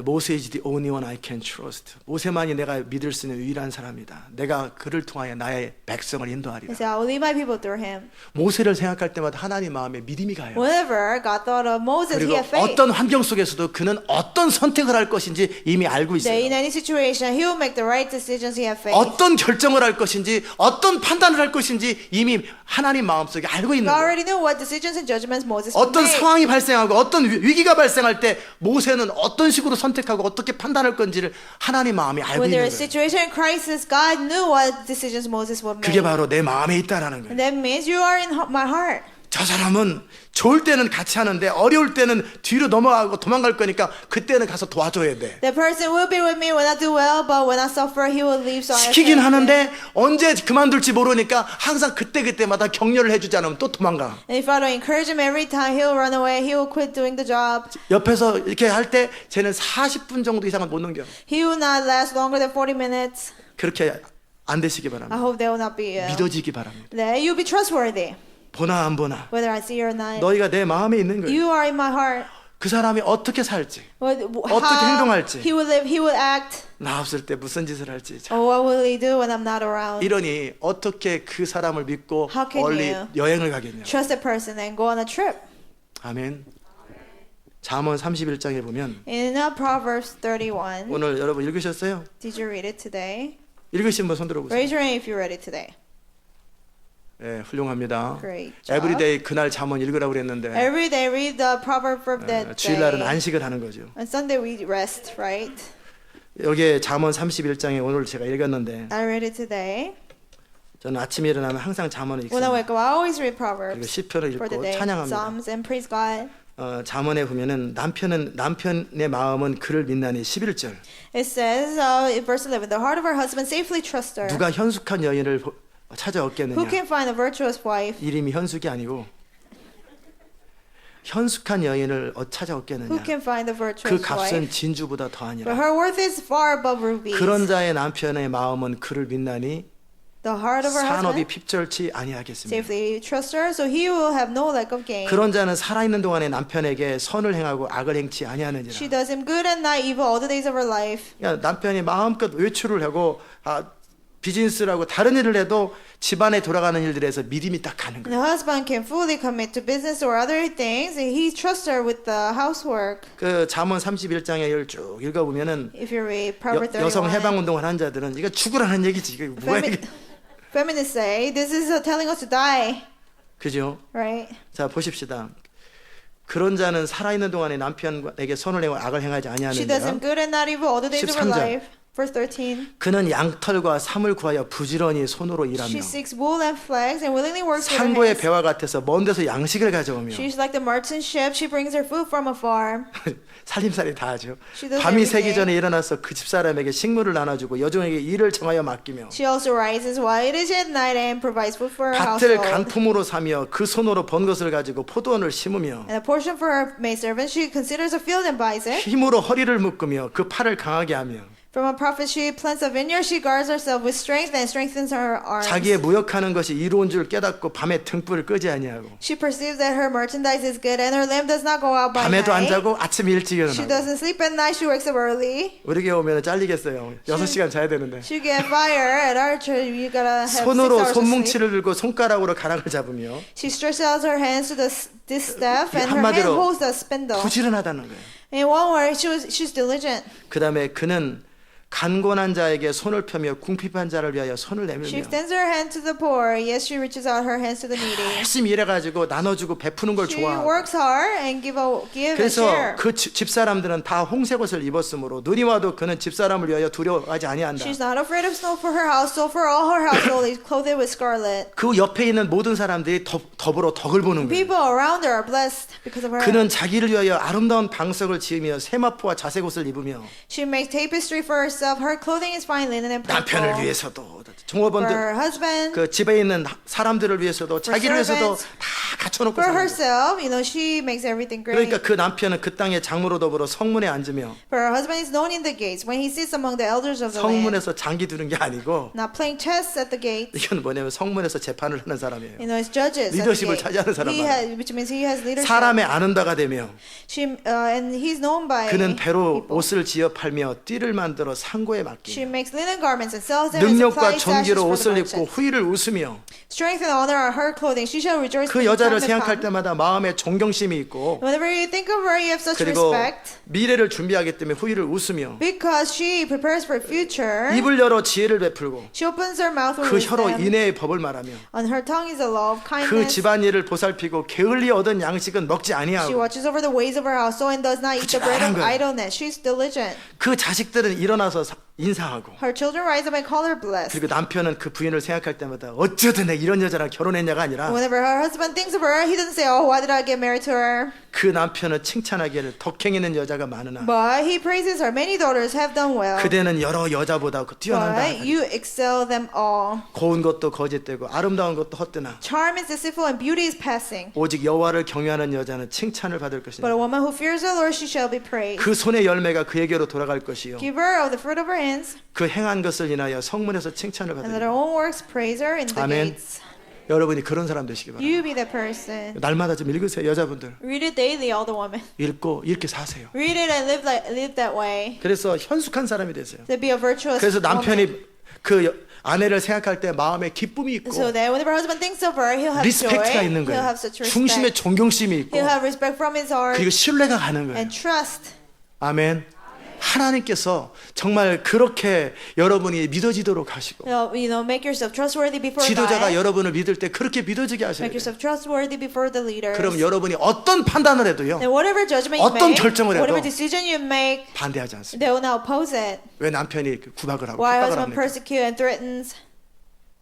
모세 is the only one I can trust. 모세만이 내가 믿을 수 있는 유일한 사람이다. 내가 그를 통하여 나의 백성을 He 인도하리라. said, I will lead my people through him. 모세를 생각할 때마다 하나님 마음에 믿음이 가요. Whenever God thought of Moses, he 그리고 had faith. 어떤 환경 속에서도 그는 어떤 선택을 할 것인지 이미 알고 That in 있어요. any situation, he will make the right decisions. He had faith. 어떤 결정을 할 것인지 어떤 판단을 할 것인지 이미 하나님 마음속에 알고 있는 God 거예요. already knew what decisions and judgments Moses would 어떤 make. 상황이 발생하고 어떤 위기가 발생할 때 모세는 어떤 식으로 선택하고 어떻게 판단할 건지를 하나님 마음이 알고 When there 있는 is 거예요. situation and crisis, God knew what decisions Moses would 그게 make. 바로 내 마음에 있다라는 거예요. And that means you are in my heart. 저 사람은 좋을 때는 같이 하는데 어려울 때는 뒤로 넘어가고 도망갈 거니까 그때는 가서 도와줘야 돼. That person will be with me when I do well, but when I suffer, he will leave. So I 시키긴 accept it. 하는데 언제 그만둘지 모르니까 항상 그때마다 격려를 해주지 않으면 또 도망가. And if I don't encourage him every time, he will run away. He will quit doing the job. 옆에서 이렇게 할 때 쟤는 40분 정도 이상은 못 넘겨. He will not last longer than 40 minutes. 그렇게 안 되시기 I 바랍니다. hope they will not be ill. 믿어지기 바랍니다. That you'll be trustworthy, 보나 안 보나 whether I see you or not. 너희가 내 마음에 있는 거예요. You are in my heart. 그 사람이 어떻게 살지, How 어떻게 행동할지. he will live, he will act. 나 없을 때 무슨 짓을 할지. 자, Or what will he do when I'm not around? 이러니 어떻게 그 사람을 믿고 How can 멀리 you 여행을 가겠냐. Trust a person and go on a trip. 아멘. 잠언 31장에 보면 In Proverbs 31, 오늘 여러분 읽으셨어요? did you read it today? 읽으신 분 손 들어보세요. Raise your hand if you read it today. 네, 훌륭합니다. Great job. 에브리데이 그날 잠언 읽으라고 그랬는데 Every day read the proverb for that 주일날은 day. 안식을 하는 거죠. On Sunday we rest, right? 여기에 잠언 31장에 오늘 제가 읽었는데 I read it today. 저는 아침에 일어나면 항상 잠언을 When I 읽습니다. wake up, I always read 그리고 Proverbs 시편을 for the 읽고 day, 찬양합니다. Psalms, and praise God. 잠언에 보면은 남편의 마음은 그를 믿나니 11절. It says in verse 11, the heart of her husband safely trusts her. 누가 현숙한 여인을 찾아 Who 얻겠느냐. can find a virtuous wife? 이름이 현숙이 아니고 현숙한 여인을 찾아 Who 얻겠느냐. can find the 그 virtuous 값은 wife? 진주보다 But 더하니라. her worth is far above rubies. 그런 자의 남편의 마음은 그를 믿나니 The heart of her 산업이 husband 핍절치 아니하겠습니다. safely trusts her, so he will have no lack of gain. 그런 자는 살아있는 동안에 남편에게 선을 행하고 악을 행치 She 아니하느니라. does him good and not evil all the days of her life. 그러니까 남편이 마음껏 외출을 하고 비즈니스라고 다른 일을 해도 집안에 돌아가는 일들에서 믿음이 딱 가는 And 거예요. the husband can fully commit to business or other things, and he trusts her with the housework. 그 잠언 31장에 쭉 읽어보면은 If you read Proverbs 여성 31, 해방운동을 하는 자들은 이거 죽으라는 얘기지. 이게 뭐야 이게. feminists say this is telling us to die, 그죠? right? 자 보십시다. 그런 자는 살아있는 동안에 남편에게 선을 행하고 악을 행하지 She does him 아니하느니라. good and not evil all the days of her 13절. life. Verse 13. 그는 양털과 삼을 구하여 부지런히 손으로 일하며 She seeks wool and flax and willingly works with her 상고의 hands. 배와 같아서 먼 데서 양식을 가져오며 She's like the merchant ship. She brings her food from afar. 살림살이 다 하죠. She does 밤이 everything. 새기 전에 일어나서 그 집사람에게 식물을 나눠주고 여종에게 일을 정하여 맡기며 She also rises while it is at night and provides food for her 밭을 household. 간품으로 사며 그 손으로 번 것을 가지고 포도원을 심으며 And a portion for her maidservant, she considers a field and buys it. 힘으로 허리를 묶으며 그 팔을 강하게 하며 From a prophet, she plants a vineyard. She guards herself with strength and strengthens her arms. 자기의 무역하는 것이 이로운 줄 깨닫고 밤에 등불을 끄지 아니하고 She perceives that her merchandise is good and her lamp does not go out by 밤에도 안 night. 자고 아침에 일찍 She 일어나고 doesn't sleep at night. She wakes up early. 우리 교회 오면 잘리겠어요. 6시간 자야 되는데 She get fire at our church. You gotta have 6 손으로 hours of sleep. 손뭉치를 들고 손가락으로 가락을 잡으며 She stretches out her hands to this staff and her hand 한마디로 holds the spindle. 부지런하다는 거예요. In one word, she's diligent. 그 다음에 그는 간곤한 자에게 손을 펴며 궁핍한 자를 위하여 손을 She 내밀며 extends her hand to the poor. Yes, she reaches out her hands to the needy. 열심히 일해가지고 나눠주고 베푸는 걸 She 좋아하고 works hard and give and 그래서 share. 그 집사람들은 다 홍색 옷을 입었으므로 눈이 와도 그는 집사람을 위하여 두려워하지 아니한다. She's not afraid of snow for her house, so for all her household is clothed with scarlet. 그 옆에 있는 모든 사람들이 더불어 덕을 보는 거예요. People around her are blessed because of her. 그는 자기를 위하여 아름다운 방석을 지으며 세마포와 자색 옷을 입으며 She makes tapestry for herself herself, her clothing is fine linen and purple. 남편을 위해서도 For 종업원들 her husband, 그 집에 있는 사람들을 위해서도 자기를 위해서도 servants, 다 갖춰놓고 for 사는 거예요. herself, she makes everything great. 그러니까 그 남편은 그 땅의 장로로 더불어 성문에 앉으며 For her husband is known in the gates when he sits among the elders of the land. 성문에서 장기 두는 게 아니고 Not playing chess at the gates. 이건 뭐냐면 성문에서 재판을 하는 사람이에요. It's judges. 리더십을 at the 차지하는 gate. 사람 Which means he has leadership. 사람의 아는다가 되며 And he's known by 그는 배로 people. 옷을 지어 팔며 띠를 만들어 상고에 She 맡기며 makes linen garments and sells them and 능력과 supplies sashes 존귀로 for the 옷을 입고 merchants. 후일을 웃으며 Strength and honor are her clothing. She shall rejoice 그 in the 여자를 time to 생각할 come. 때마다 마음에 존경심이 있고 Whenever you think of her, you have such 그리고 respect 미래를 준비하기 때문에 후일을 웃으며 because she prepares for future. 입을 열어 지혜를 베풀고 She opens her mouth with 그 혀로 wisdom. 인애의 법을 말하며 On her tongue is a law of 그 kindness. 집안일을 보살피고 게을리 얻은 양식은 먹지 She 아니하고 watches over the ways of her household and does not eat the bread of 거예요. idleness. She's diligent. 그 자식들은 일어나서 인사하고 Her children rise up and call her blessed. 그리고 남편은 그 부인을 생각할 때마다 어쩌든 내가 이런 여자랑 결혼했냐가 아니라 Whenever her husband thinks of her, he doesn't say, "Oh, why did I get married to her?" 그 남편은 칭찬하기를 덕행있는 여자가 많으나 But he praises her. Many daughters have done well. 그대는 여러 여자보다 뛰어난다. But you excel them all. 고운 것도 거짓되고 아름다운 것도 헛되나 Charm is deceitful and beauty is passing. 오직 여호와를 경외하는 여자는 칭찬을 받을 But 것이다. a woman who fears the Lord, she shall be praised. 그 손의 열매가 그에게로 돌아갈 것이요 Give her of the fruit of her hands, 그 행한 것을 인하여 성문에서 칭찬을 and let her 받으리라. own works praise her in the 아멘. gates. 여러분이 그런 사람 되시기 바랍니다. You be that person. 날마다 좀 읽으세요. 여자분들 Read it daily, all the women. 읽고 이렇게 사세요. Read it and live that way. 그래서 현숙한 사람이 되세요. To be a virtuous 그래서 woman. 남편이 그 아내를 생각할 때 마음에 기쁨이 있고 So that whenever her husband thinks of her, he'll have 리스펙트가 joy. 있는 He'll 거예요. have such 중심에 respect. 존경심이 있고 He'll have respect from his heart 그리고 신뢰가 가는 거예요. and trust. 아멘. 하나님께서 정말 그렇게 여러분이 믿어지도록 하시고 Make yourself trustworthy before 지도자가 God. 여러분을 믿을 때 그렇게 믿어지게 하셔야 Make 돼요. yourself trustworthy before the leaders. 그럼 여러분이 어떤 판단을 해도요 And whatever judgment you 어떤 make, 결정을 해도 whatever decision you make, 반대하지 않습니다. they will not oppose it. 왜 남편이 구박을 하고 Why 핍박을 husband 합니까? persecute and threatens?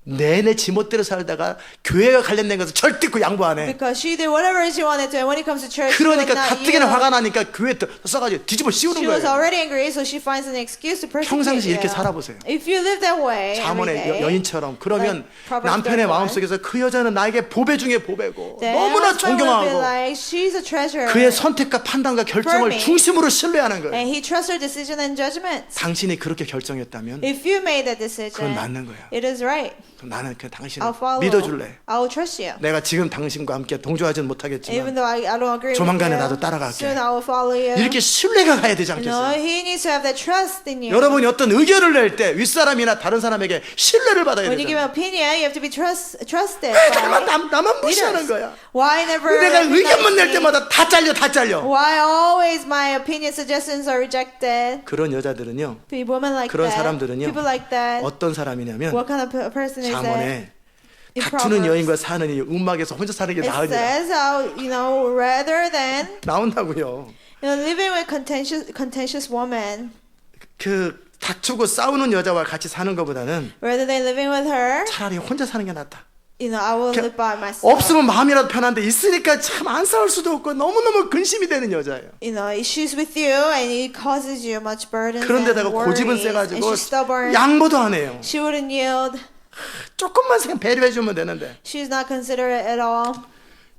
내내 지멋대로 살다가 교회가 관련된 것은 절대 그 양보 안 해. Because she did whatever she wanted to, and when it comes to church, she 그러니까 will not 가뜩이나 yield. 화가 나니까 교회 써가지고 뒤집어 씌우는 She was 거예요. already angry, so she finds an excuse to persecute 평상시 you. 이렇게 살아보세요. If you live that way every 자문의 day, 여인처럼 그러면 Like Proverbs 남편의 31. 마음속에서 그 여자는 나에게 보배 중에 보배고 then 너무나 husband will be 존경하고 like, she's a treasure. 그의 선택과 판단과 결정을 me. 중심으로 신뢰하는 거예요. And he trusts her decision and judgment. 당신이 그렇게 결정했다면 If you made that 그건 decision, 맞는 거야. it is right. 그럼 나는 그냥 당신을 I'll follow. 믿어줄래. I'll trust you. 내가 지금 당신과 함께 동조하지는 Even 못하겠지만 though I don't agree with 조만간에 you, 나도 따라갈게. soon I will follow you. 이렇게 신뢰가 가야 되지 No, 않겠어요? he needs to have that trust in you. 여러분이 어떤 의견을 낼 때 윗사람이나 다른 사람에게 신뢰를 받아야 When you give 되잖아요. an opinion, you have to be trusted. 왜 by 나만 무시하는 leaders. 거야? Why never? 왜 내가 의견만 낼 recognize me? 때마다 다 잘려. Why always my opinion suggestions are rejected? 그런 여자들은요. Women like 그런 that. 사람들은요. People like that. 어떤 사람이냐면 What kind of person is that? 잠언에 In 다투는 Proverbs, 여인과 사는 이 음막에서 혼자 사는 게 it 나으니라 says how rather than 나온다고요. living with contentious woman, 그 다투고 싸우는 여자와 같이 사는 것보다는 rather than living with her, 차라리 혼자 사는 게 낫다. I will live by myself. 없으면 마음이라도 편한데 있으니까 참 안 싸울 수도 없고 너무너무 근심이 되는 여자예요. She's with you and it causes you much burdens and 그런데다가 고집은 worries. And 세가지고 she's stubborn. 양보도 안 해요. She wouldn't yield. 조금만 배려해주면 되는데 She's not considerate at all.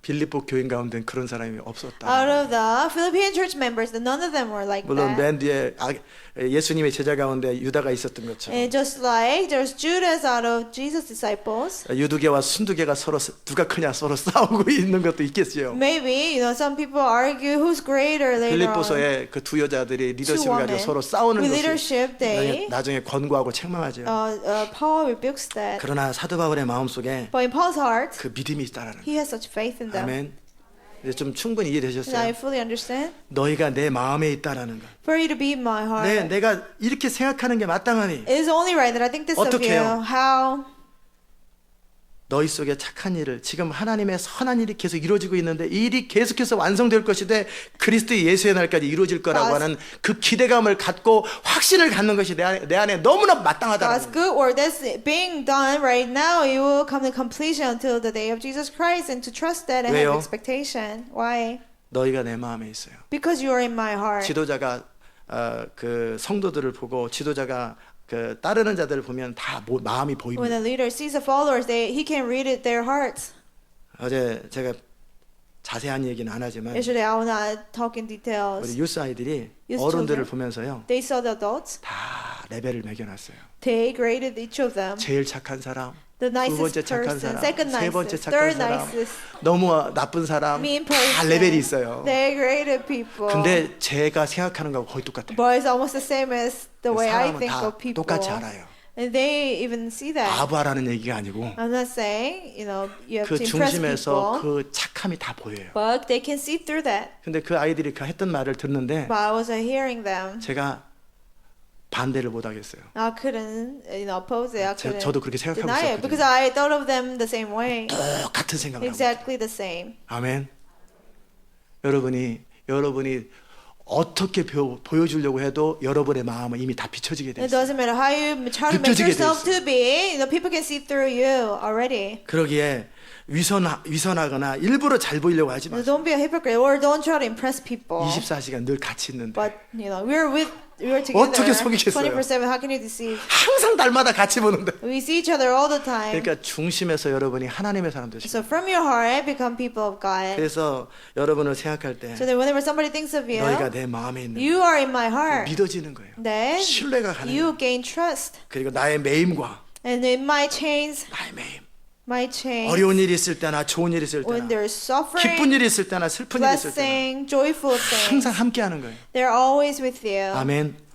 빌립보 교인 가운데는 그런 사람이 없었다. Out of the Philippine church members, none of them were like 물론 that. 맨 뒤에 예수님의 제자 가운데 유다가 있었던 것처럼 And just like there's Judas out of Jesus' disciples, 유두개와 순두개가 서로 누가 크냐 서로 싸우고 있는 것도 있겠어요. maybe some people argue who's greater later on. 빌립보서의 그 두 여자들이 Two 리더십을 가지고 women 서로 싸우는 with 것이 leadership, they 나중에 권고하고 책망하죠. Paul rebukes that. 그러나 사도 바울의 마음속에 But in Paul's heart, 그 믿음이 있다라는 he has such faith in them. 아멘. 이제 좀 충분히 Now 이해되셨어요? I fully understand. 너희가 내 마음에 있다라는 것. For you to be in my heart, 내가 이렇게 생각하는 게 마땅하니 it is only right that I think this of 어떻게 you. 해요? How? 너희 속에 착한 일을 지금 하나님의 선한 일이 계속 이루어지고 있는데 이 일이 계속해서 완성될 것이되 그리스도 예수의 날까지 이루어질 거라고 하는 그 기대감을 갖고 확신을 갖는 것이 내 안에 너무나 마땅하다는 God's 거예요. good work that's being done right now, it will come to completion until the day of Jesus Christ, and to trust that and 왜요? have expectation. Why? 너희가 내 마음에 있어요. Because you are in my heart. 지도자가 그 성도들을 보고 지도자가 그 따르는 자들을 보면 다 마음이 When 보입니다. the leader sees the followers, he can read it their hearts. 어제 제가 자세한 얘기는 안 하지만 Yesterday, I will not talk in 우리 details. 유스 아이들이 Youth 어른들을 children. 보면서요 They saw the adults. 다 레벨을 매겨놨어요. They graded each of them. 제일 착한 사람, The 두 번째 nicest 착한 person, 사람, second 세 번째 nicest, 착한 third 사람, nicest, 너무 나쁜 사람 mean 다 person. 레벨이 있어요. They graded people. 근데 제가 생각하는 거하고 거의 똑같아요. But it's almost the same as the way I 사람은 think 다 of people. 똑같이 알아요. And they even see that. 아부하라는 얘기가 아니고 I'm not saying, you have 그 to impress 중심에서 people, 그 착함이 다 보여요. but they can see through that. 근데 그 아이들이 그 했던 말을 듣는데 But I was hearing them. 제가 반대를 못 하겠어요. I couldn't, oppose it. I couldn't 저도 그렇게 생각하고 deny it because 있었거든요. I thought of them the same way. 똑같은 생각을 하고 있어요. Exactly the same. 아멘. 여러분이 어떻게 보여주려고 해도 여러분의 마음은 이미 다 비춰지게 돼 It 있어요. doesn't matter how you try to make 느껴지게 돼 yourself 있어요. to be, people can see through you already. 그러기에 위선하거나 일부러 잘 보이려고 하지 마세요. Don't be a hypocrite or don't try to impress people. 24시간 늘 같이 있는데 But we're 어떻게 together 속이겠어요? 24/7. How can you deceive? 항상 날마다 같이 보는데. We see each other all the time. 그러니까 중심에서 여러분이 하나님의 사람 되시고. So from your heart, become people of God. 그래서 여러분을 생각할 때 So that whenever somebody thinks of you, 너희가 내 마음에 있는 you are in my heart. 믿어지는 거예요. Then 신뢰가 가는 you 거예요. gain trust. 그리고 나의 매임과 And in my chains, 나의 매임. my chains, 어려운 일이 있을 때나 좋은 일이 있을 when 때나 there's suffering, 기쁜 일이 있을 때나 슬픈 일이 있을 때나 blessing, joyful things, 항상 함께 하는 거예요. they're always with you. 아멘.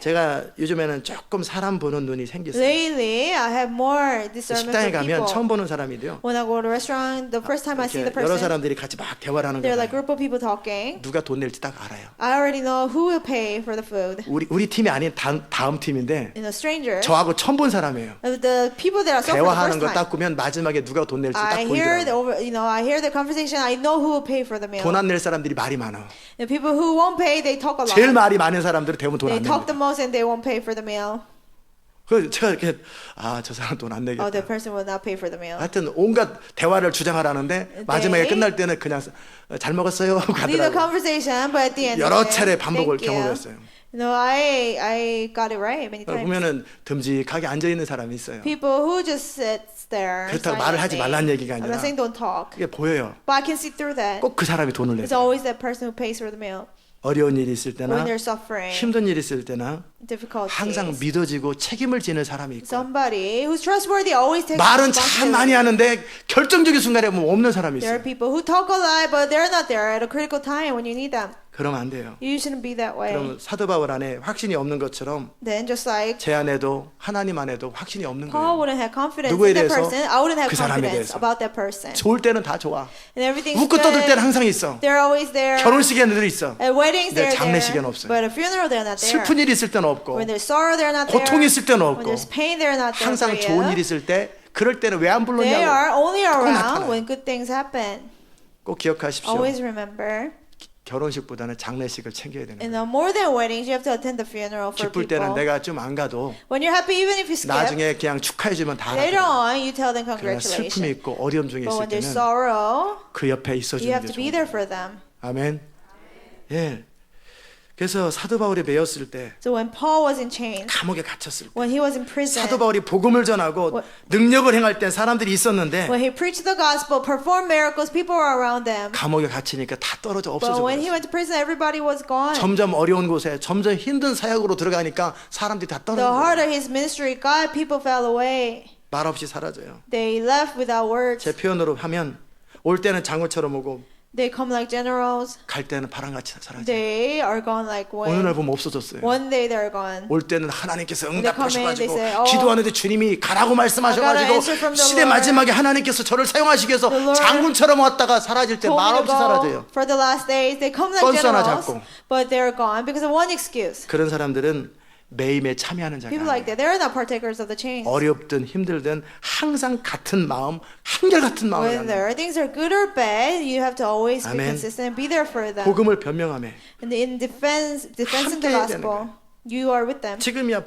제가 요즘에는 조금 사람 보는 눈이 생겼어요. Lately, I have more discernment 식당에 for 가면 people. 처음 보는 사람이돼요. When I go to a restaurant, the first time I see the 이렇게 여러 person, 사람들이 같이 막 대화를 하는 they're 거예요. like group of people talking. 누가 돈 낼지 딱 알아요. I already know who will pay for the food. 우리 팀이 아닌 다음 팀인데 Stranger. 저하고 처음 본 사람이에요. The people that I saw for the 대화하는 first 거 딱 time. 보면 마지막에 누가 돈 낼지 딱 I hear 보이더라고요. I hear the conversation. I know who will pay for the meal. 돈 안 낼 사람들이 말이 많아. The people who won't pay, they talk a lot. 제일 말이 많은 사람들은 대부분 돈 They 안 talk the 냅니다. most and they won't pay for the meal. 그래서 제가 이렇게 저 사람 돈 안 Oh, 내겠다. the person will not pay for the meal. 하여튼 온갖 대화를 주장하라는데 마지막에 끝날 때는 그냥 잘 먹었어요 하고 Lead the 가더라고요. conversation, but at the end, 여러 of it, 차례 반복을 thank you. 경험했어요. No, I got it right many times. 보면은 듬직하게 앉아 있는 사람이 있어요. People who just sits there. 그렇다고 말을 하지 말라는 얘기가 I'm 아니라 not saying don't talk, 그게 보여요. but I can see through that. 꼭 그 사람이 돈을 It's 내요. always that person who pays for the meal 어려운 일이 있을 때나 when they're suffering, 힘든 일이 있을 때나 difficulties. 항상 믿어지고 책임을 지는 사람이 있고 Somebody who's trustworthy always takes 말은 참 많이 responsibility. 하는데 결정적인 순간에 뭐 없는 사람이 There are 있어요. people who talk a lot, but they're not there at a critical time when you need them. 그러면 안 돼요. You shouldn't be that way. 그럼 사도 바울 안에 확신이 없는 것처럼 Then just like 제 안에도 하나님 안에도 확신이 없는 Paul 거예요. wouldn't have confidence 누구에 in that 대해서? person, I wouldn't have 그 사람에 confidence 대해서. about that person. 좋을 때는 다 좋아. And everything's 웃고 떠들 때는 good. 항상 있어. They're always there. 결혼식에는 늘 있어. At weddings 근데 they're 장례식에는 there. 없어요. But at a funeral they're not there. 슬픈 일이 있을 때는 없고 When there's sorrow they're not there. 고통이 있을 때는 When 없고 there's pain they're not there 항상 for 좋은 you. 일이 있을 때 그럴 때는 왜 안 They 불렀냐고 are only 나타나요. around when good things happen. 꼭 기억하십시오. Always remember. 결혼식보다는 장례식을 챙겨야 되는 And 거예요. more than weddings, you have to attend the funeral for 기쁠 people. 때는 내가 좀 안 가도 When you're happy, even if you skip, 나중에 그냥 축하해주면 다 later 알아요. on you tell them 그러나 슬픔이 congratulations. 있고 어려움 중에 But 있을 when there's 때는 sorrow, 그 옆에 you 있어주는 have 게 to be 좋은 there 거예요. for them. 아멘. 예. 그래서 사도 바울이 매였을 때 So when Paul was in chains, 감옥에 갇혔을 때 when he was in prison, 사도 바울이 복음을 전하고 능력을 행할 때 사람들이 있었는데 when he preached the gospel, performed miracles, people were around them. 감옥에 갇히니까 다 떨어져 But 없어져 when he 버렸어요. went to prison, everybody was gone. 점점 어려운 곳에 점점 힘든 사역으로 들어가니까 사람들이 다 The 떨어져 harder his ministry got, people fell away. 말없이 사라져요. They left without words. 제 표현으로 하면 올 때는 장군처럼 오고 They come like generals. 갈 때는 바람같이 사라져요. They are gone like 어느 날 wind. 보면 없어졌어요. One day they're gone. 올 때는 하나님께서 They come in, they 응답하셔가지고 say, "Oh, 기도하는데 주님이 가라고 I got an 말씀하셔가지고 answer from the 시대 Lord. 마지막에 하나님께서 저를 사용하시기 위해서 The Lord 장군처럼 왔다가 사라질 때 Told me to 말없이 사라져요. go for the last days. They come like 건수 하나 generals, 잡고. but they're gone because of one excuse. 그런 사람들은 매임에 참여하는 자가 People like 아니에요. that, they're not partakers of the chains. 어렵든 힘들든 항상 같은 마음, 한결같은 마음을 갖는 Whether things are good or bad, you have to always be 아멘. consistent and be there for them. 복음을 변명하며 And in defensing the 함께 해야 되는 gospel, you are with them. 지금이야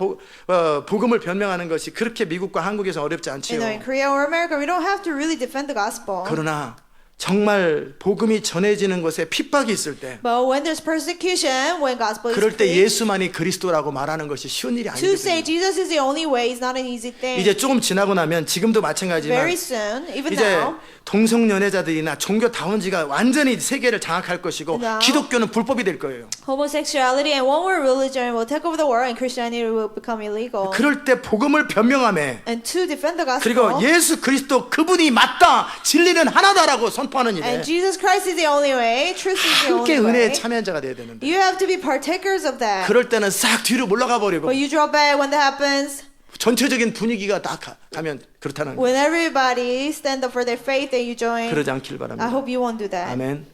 복음을 변명하는 것이 그렇게 미국과 한국에서 어렵지 You 않지요. know, in Korea or America, we don't have to really defend the gospel. 그러나 정말 복음이 전해지는 곳에 핍박이 있을 때 But when there's persecution, when gospel is 그럴 때 preached, 예수만이 그리스도라고 말하는 것이 쉬운 일이 to say 아니거든요. Jesus is the only way is not an easy thing. 이제 조금 지나고 나면 지금도 마찬가지지만 Very soon, even 이제 now, 동성연애자들이나 종교다원지가 완전히 세계를 장악할 것이고 Now. 기독교는 불법이 될 거예요. homosexuality and one world religion will take over the world and Christianity will become illegal. 그럴 때 복음을 변명하며 And to defend the gospel, 그리고 예수 그리스도 그분이 맞다 진리는 하나다라고 선포하는 일에 and Jesus Christ is the only way, truth is the 함께 only 은혜의 way, 참여자가 돼야 되는데 you have to be partakers of that. 그럴 때는 싹 뒤로 물러가 버리고 But you draw back when that happens, 전체적인 분위기가 다 가면 그렇다는 거예요. when everybody stand up for their faith and you join. 그러지 않길 I 바랍니다. hope you won't do that. 아멘.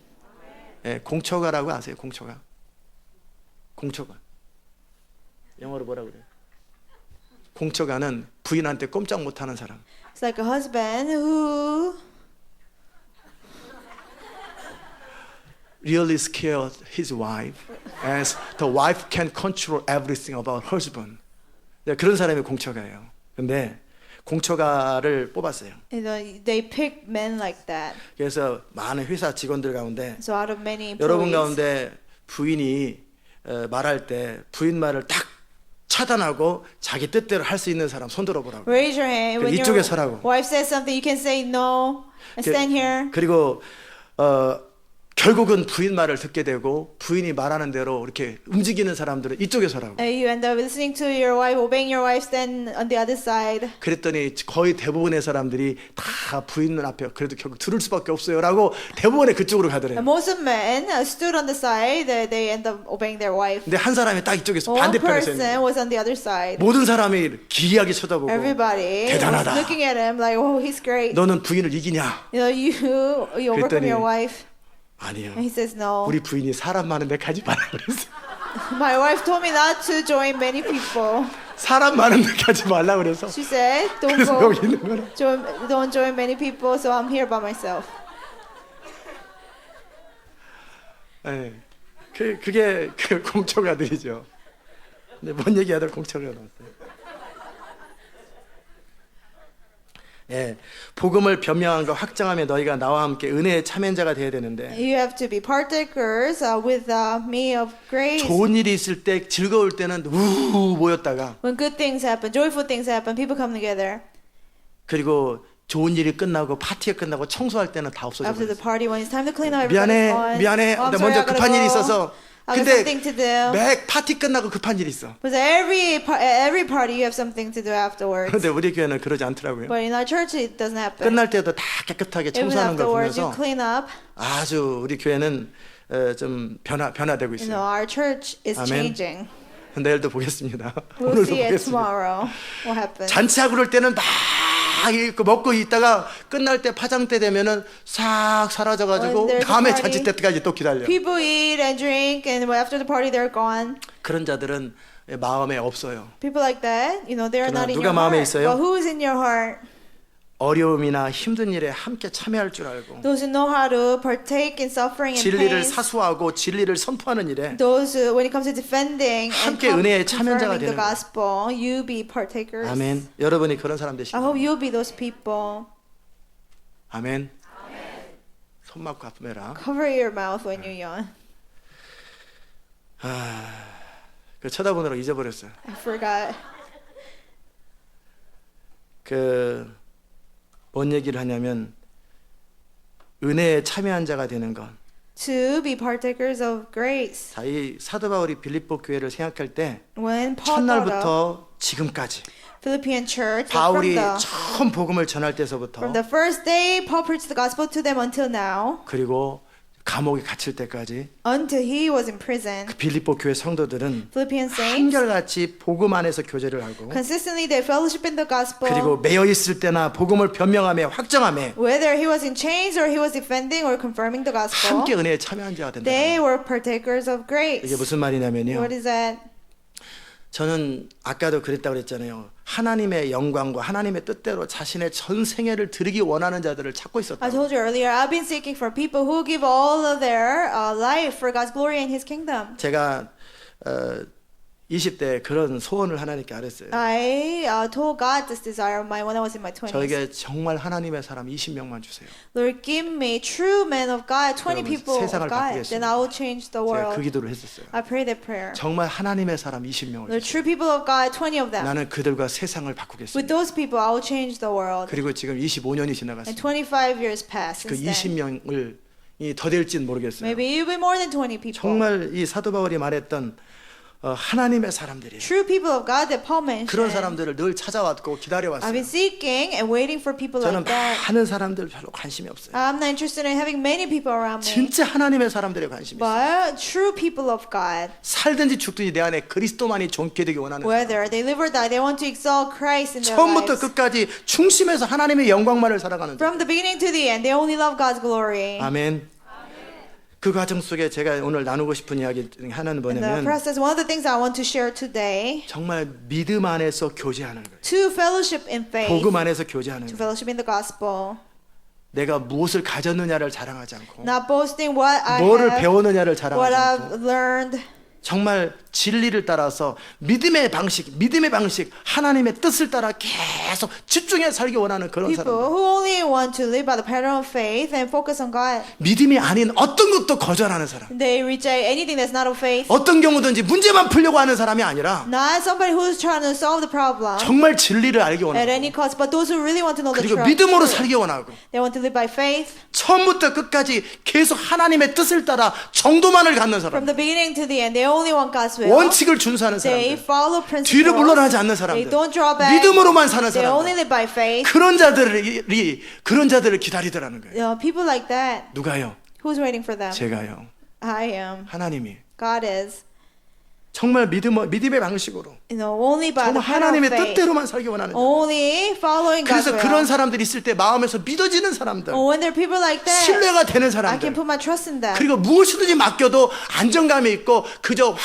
예, 공초가라고 아세요? 공초가. 공초가. 영어로 뭐라 그래요? 공초가는 부인한테 꼼짝 못하는 사람. It's like a husband who Really scared his wife as the wife can control everything about husband. 네, 그런 사람이 공초가예요. 근데 공초가를 뽑았어요. they pick men like that. 그래서 많은 회사 직원들 가운데 So out of many 여러분 employees, 가운데 부인이 말할 때 부인 말을 딱 차단하고 자기 뜻대로 할 수 있는 사람 손 들어보라고. raise your hand. When 이쪽에 your 서라고. wife says something, you can say no and stand here. 그리고 결국은 부인 말을 듣게 되고 부인이 말하는 대로 이렇게 움직이는 사람들은 이쪽에 서라고. And you end up listening to your wife, obeying your wife, stand on the other side. 그랬더니 거의 대부분의 사람들이 다 부인 앞에 그래도 결국 들을 수밖에 없어요라고 대부분의 그쪽으로 가더래요. And most of men stood on the side. They end up obeying their wife. 근데 한 사람이 딱 이쪽에서 One 반대편에 서 있는 person 거예요. was on the other side. 모든 사람이 기이하게 쳐다보고 Everybody was 대단하다. looking at him like, oh, he's great. 너는 부인을 이기냐? You know, you overcome 그랬더니 your wife. 아니요. And he says no. 우리 부인이 사람 많은데 가지 말라 그랬어. My wife told me not to join many people. 사람 많은데 가지 말라 그래서. She said, don't 그래서 go, 여기 있는 거는. don't join many people. So I'm here by myself. 예. 그게 그 공초가들이죠. 근데 뭔 얘기하다 공초가 나왔어요. 예, 복음을 변명함과 확장하며 너희가 나와 함께 은혜의 참여자가 되어야 되는데 You have to be partakers with me of grace. 좋은 일이 있을 때 즐거울 때는 우우 모였다가 When good things happen, joyful things happen, people come together. 그리고 좋은 일이 끝나고 파티가 끝나고 청소할 때는 다 없어져 After the 버렸어요. party, when it's time to clean up, everybody's gone. 미안해. Oh, I'm 나 sorry, 먼저 I gotta 급한 일이 go. 있어서. I got 근데 something to do. 매 파티 끝나고 급한 일이 있어. Because every party you have something to do afterwards. 그런데 우리 교회는 그러지 않더라고요. But in our church it doesn't happen. 끝날 때도 다 깨끗하게 Even 청소하는 걸 afterwards you 보면서 clean up. 아주 우리 교회는 좀 변화되고 You know, 있어요. our church is 아멘. changing. 내일도 보겠습니다. We'll 오늘도 see it 보겠습니다. tomorrow. What happens? 잔치하고 그럴 때는 막 먹고 있다가 끝날 때 파장 때 되면은 싹 사라져가지고 When there's a 다음에 party, 잔치 때까지 또 기다려. People eat and drink, and after the party they're gone. 그런 자들은 마음에 없어요. People like that, you know, they're 그러나 not in 누가 your 마음에 heart. 있어요? But who is in your heart? 어려움이나 힘든 일에 함께 참여할 줄 알고 Those who know how to partake in suffering and 진리를 pain. 사수하고 진리를 선포하는 일에 Those who, when it comes to defending and 함께 은혜의 참여자가 confirming the 되는 거예요. gospel, you be partakers. 아멘. 여러분이 그런 사람 되시길 I hope 바랍니다. you'll be those people. 아멘. 손 막고 아프메라. Cover your mouth when you yawn. 그 쳐다보느라 잊어버렸어요. I forgot. 뭔 얘기를 하냐면 은혜에 참여한 자가 되는 것. To be partakers of grace. 자, 이 사도 바울이 빌립보 교회를 생각할 때 When Paul thought of 첫날부터 지금까지 Philippian church, 바울이 from 처음 복음을 전할 때서부터 the first day Paul preached the gospel to them until now, 그리고 감옥에 갇힐 때까지 until he was in prison, 그 빌립보 교회 성도들은 Philippian saints, 한결같이 복음 안에서 교제를 하고 consistently they fellowship in the gospel. 그리고 매여 있을 때나 복음을 변명하며 확정하며 Whether he was in chains or he was defending or confirming the gospel, 함께 은혜에 참여한 자가 된다. they were partakers of grace. 이게 무슨 말이냐면요. What is that? 저는 아까도 그랬다고 그랬잖아요. 하나님의 영광과 하나님의 뜻대로 자신의 전 생애를 드리기 원하는 자들을 찾고 I 있었다. told you earlier, I've been seeking for people who give all of their life for God's glory and His kingdom. 제가 20대에 그런 소원을 하나님께 아랬어요. I told God this desire of mine when I was in my 20s. 저에게 정말 하나님의 사람 20명만 주세요. Lord, give me true men of God, 20 그러면 people of 세상을 God. 바꾸겠습니다. Then I will change the 제가 world. 그 기도를 했었어요. I prayed that prayer. 정말 하나님의 사람 20명을 Lord, 주세요. true people of God, 20 of them. 나는 그들과 세상을 With 바꾸겠습니다. those people, I will change the world. 그리고 지금 25년이 And 지나갔습니다. 25 years passed 그 since then. 20명을 더 될지는 모르겠어요. Maybe even more than 20 people. 정말 이 사도 바울이 말했던 하나님의 사람들이 True people of God that Paul mentioned. 그런 사람들을 늘 찾아왔고 I've 기다려왔어요. been seeking and waiting for people 저는 like that. 많은 사람들 별로 관심이 없어요. I'm not interested in having many people around me. 진짜 하나님의 사람들에 관심이 있어요. But true people of God, 살든지 죽든지 내 안에 그리스도만이 존귀 되기 원하는 사람. whether they live or die, they want to exalt Christ in their 처음부터 lives. 끝까지 중심에서 하나님의 영광만을 살아가는 자. From the beginning to the end, they only love God's glory. 아멘. 그 과정 속에 제가 오늘 나누고 싶은 이야기 중에 하나는 In the 뭐냐면 process, one of the things I want to share today, 정말 믿음 안에서 교제하는 거예요. to fellowship in faith, 복음 안에서 교제하는 to 거예요. fellowship in the gospel, 내가 무엇을 가졌느냐를 자랑하지 않고 not boasting what I 뭐를 have, 배웠느냐를 what 자랑하지 않고 I've learned, 정말 진리를 따라서 믿음의 방식 하나님의 뜻을 따라 계속 집중해 살기 원하는 그런 people 사람. who only want to live by the pattern of faith and focus on God. 믿음이 아닌 어떤 것도 거절하는 사람. They reject anything that's not of faith. 어떤 경우든지 문제만 풀려고 하는 사람이 아니라 Not somebody who's trying to solve the problem 정말 진리를 알기 at 원하고 any cost, but those who really want to know the 그리고 truth. 믿음으로 살기 원하고 They want to live by faith. 처음부터 끝까지 계속 하나님의 뜻을 따라 정도만을 갖는 From 사람. the beginning to the end, they only want God's will. 원칙을 준수하는 They 사람들. follow principles. 뒤로 물러나지 않는 They 사람들. don't draw back. 믿음으로만 사는 They only 사람들. live by faith. 그런 자들을 기다리더라는 거예요. People like that. 누가요? Who's waiting for them? 제가요. I am. 하나님이 God is. 정말 믿음의 방식으로 Only by 정말 the power of 하나님의 faith. 뜻대로만 살기 원하는 자들. Only following God's 그래서 will. 그런 사람들이 있을 때 마음에서 믿어지는 사람들, When there are people like that, 신뢰가 되는 I can 사람들, put my trust in them. 그리고 무엇이든지 맡겨도 안정감이 있고 그저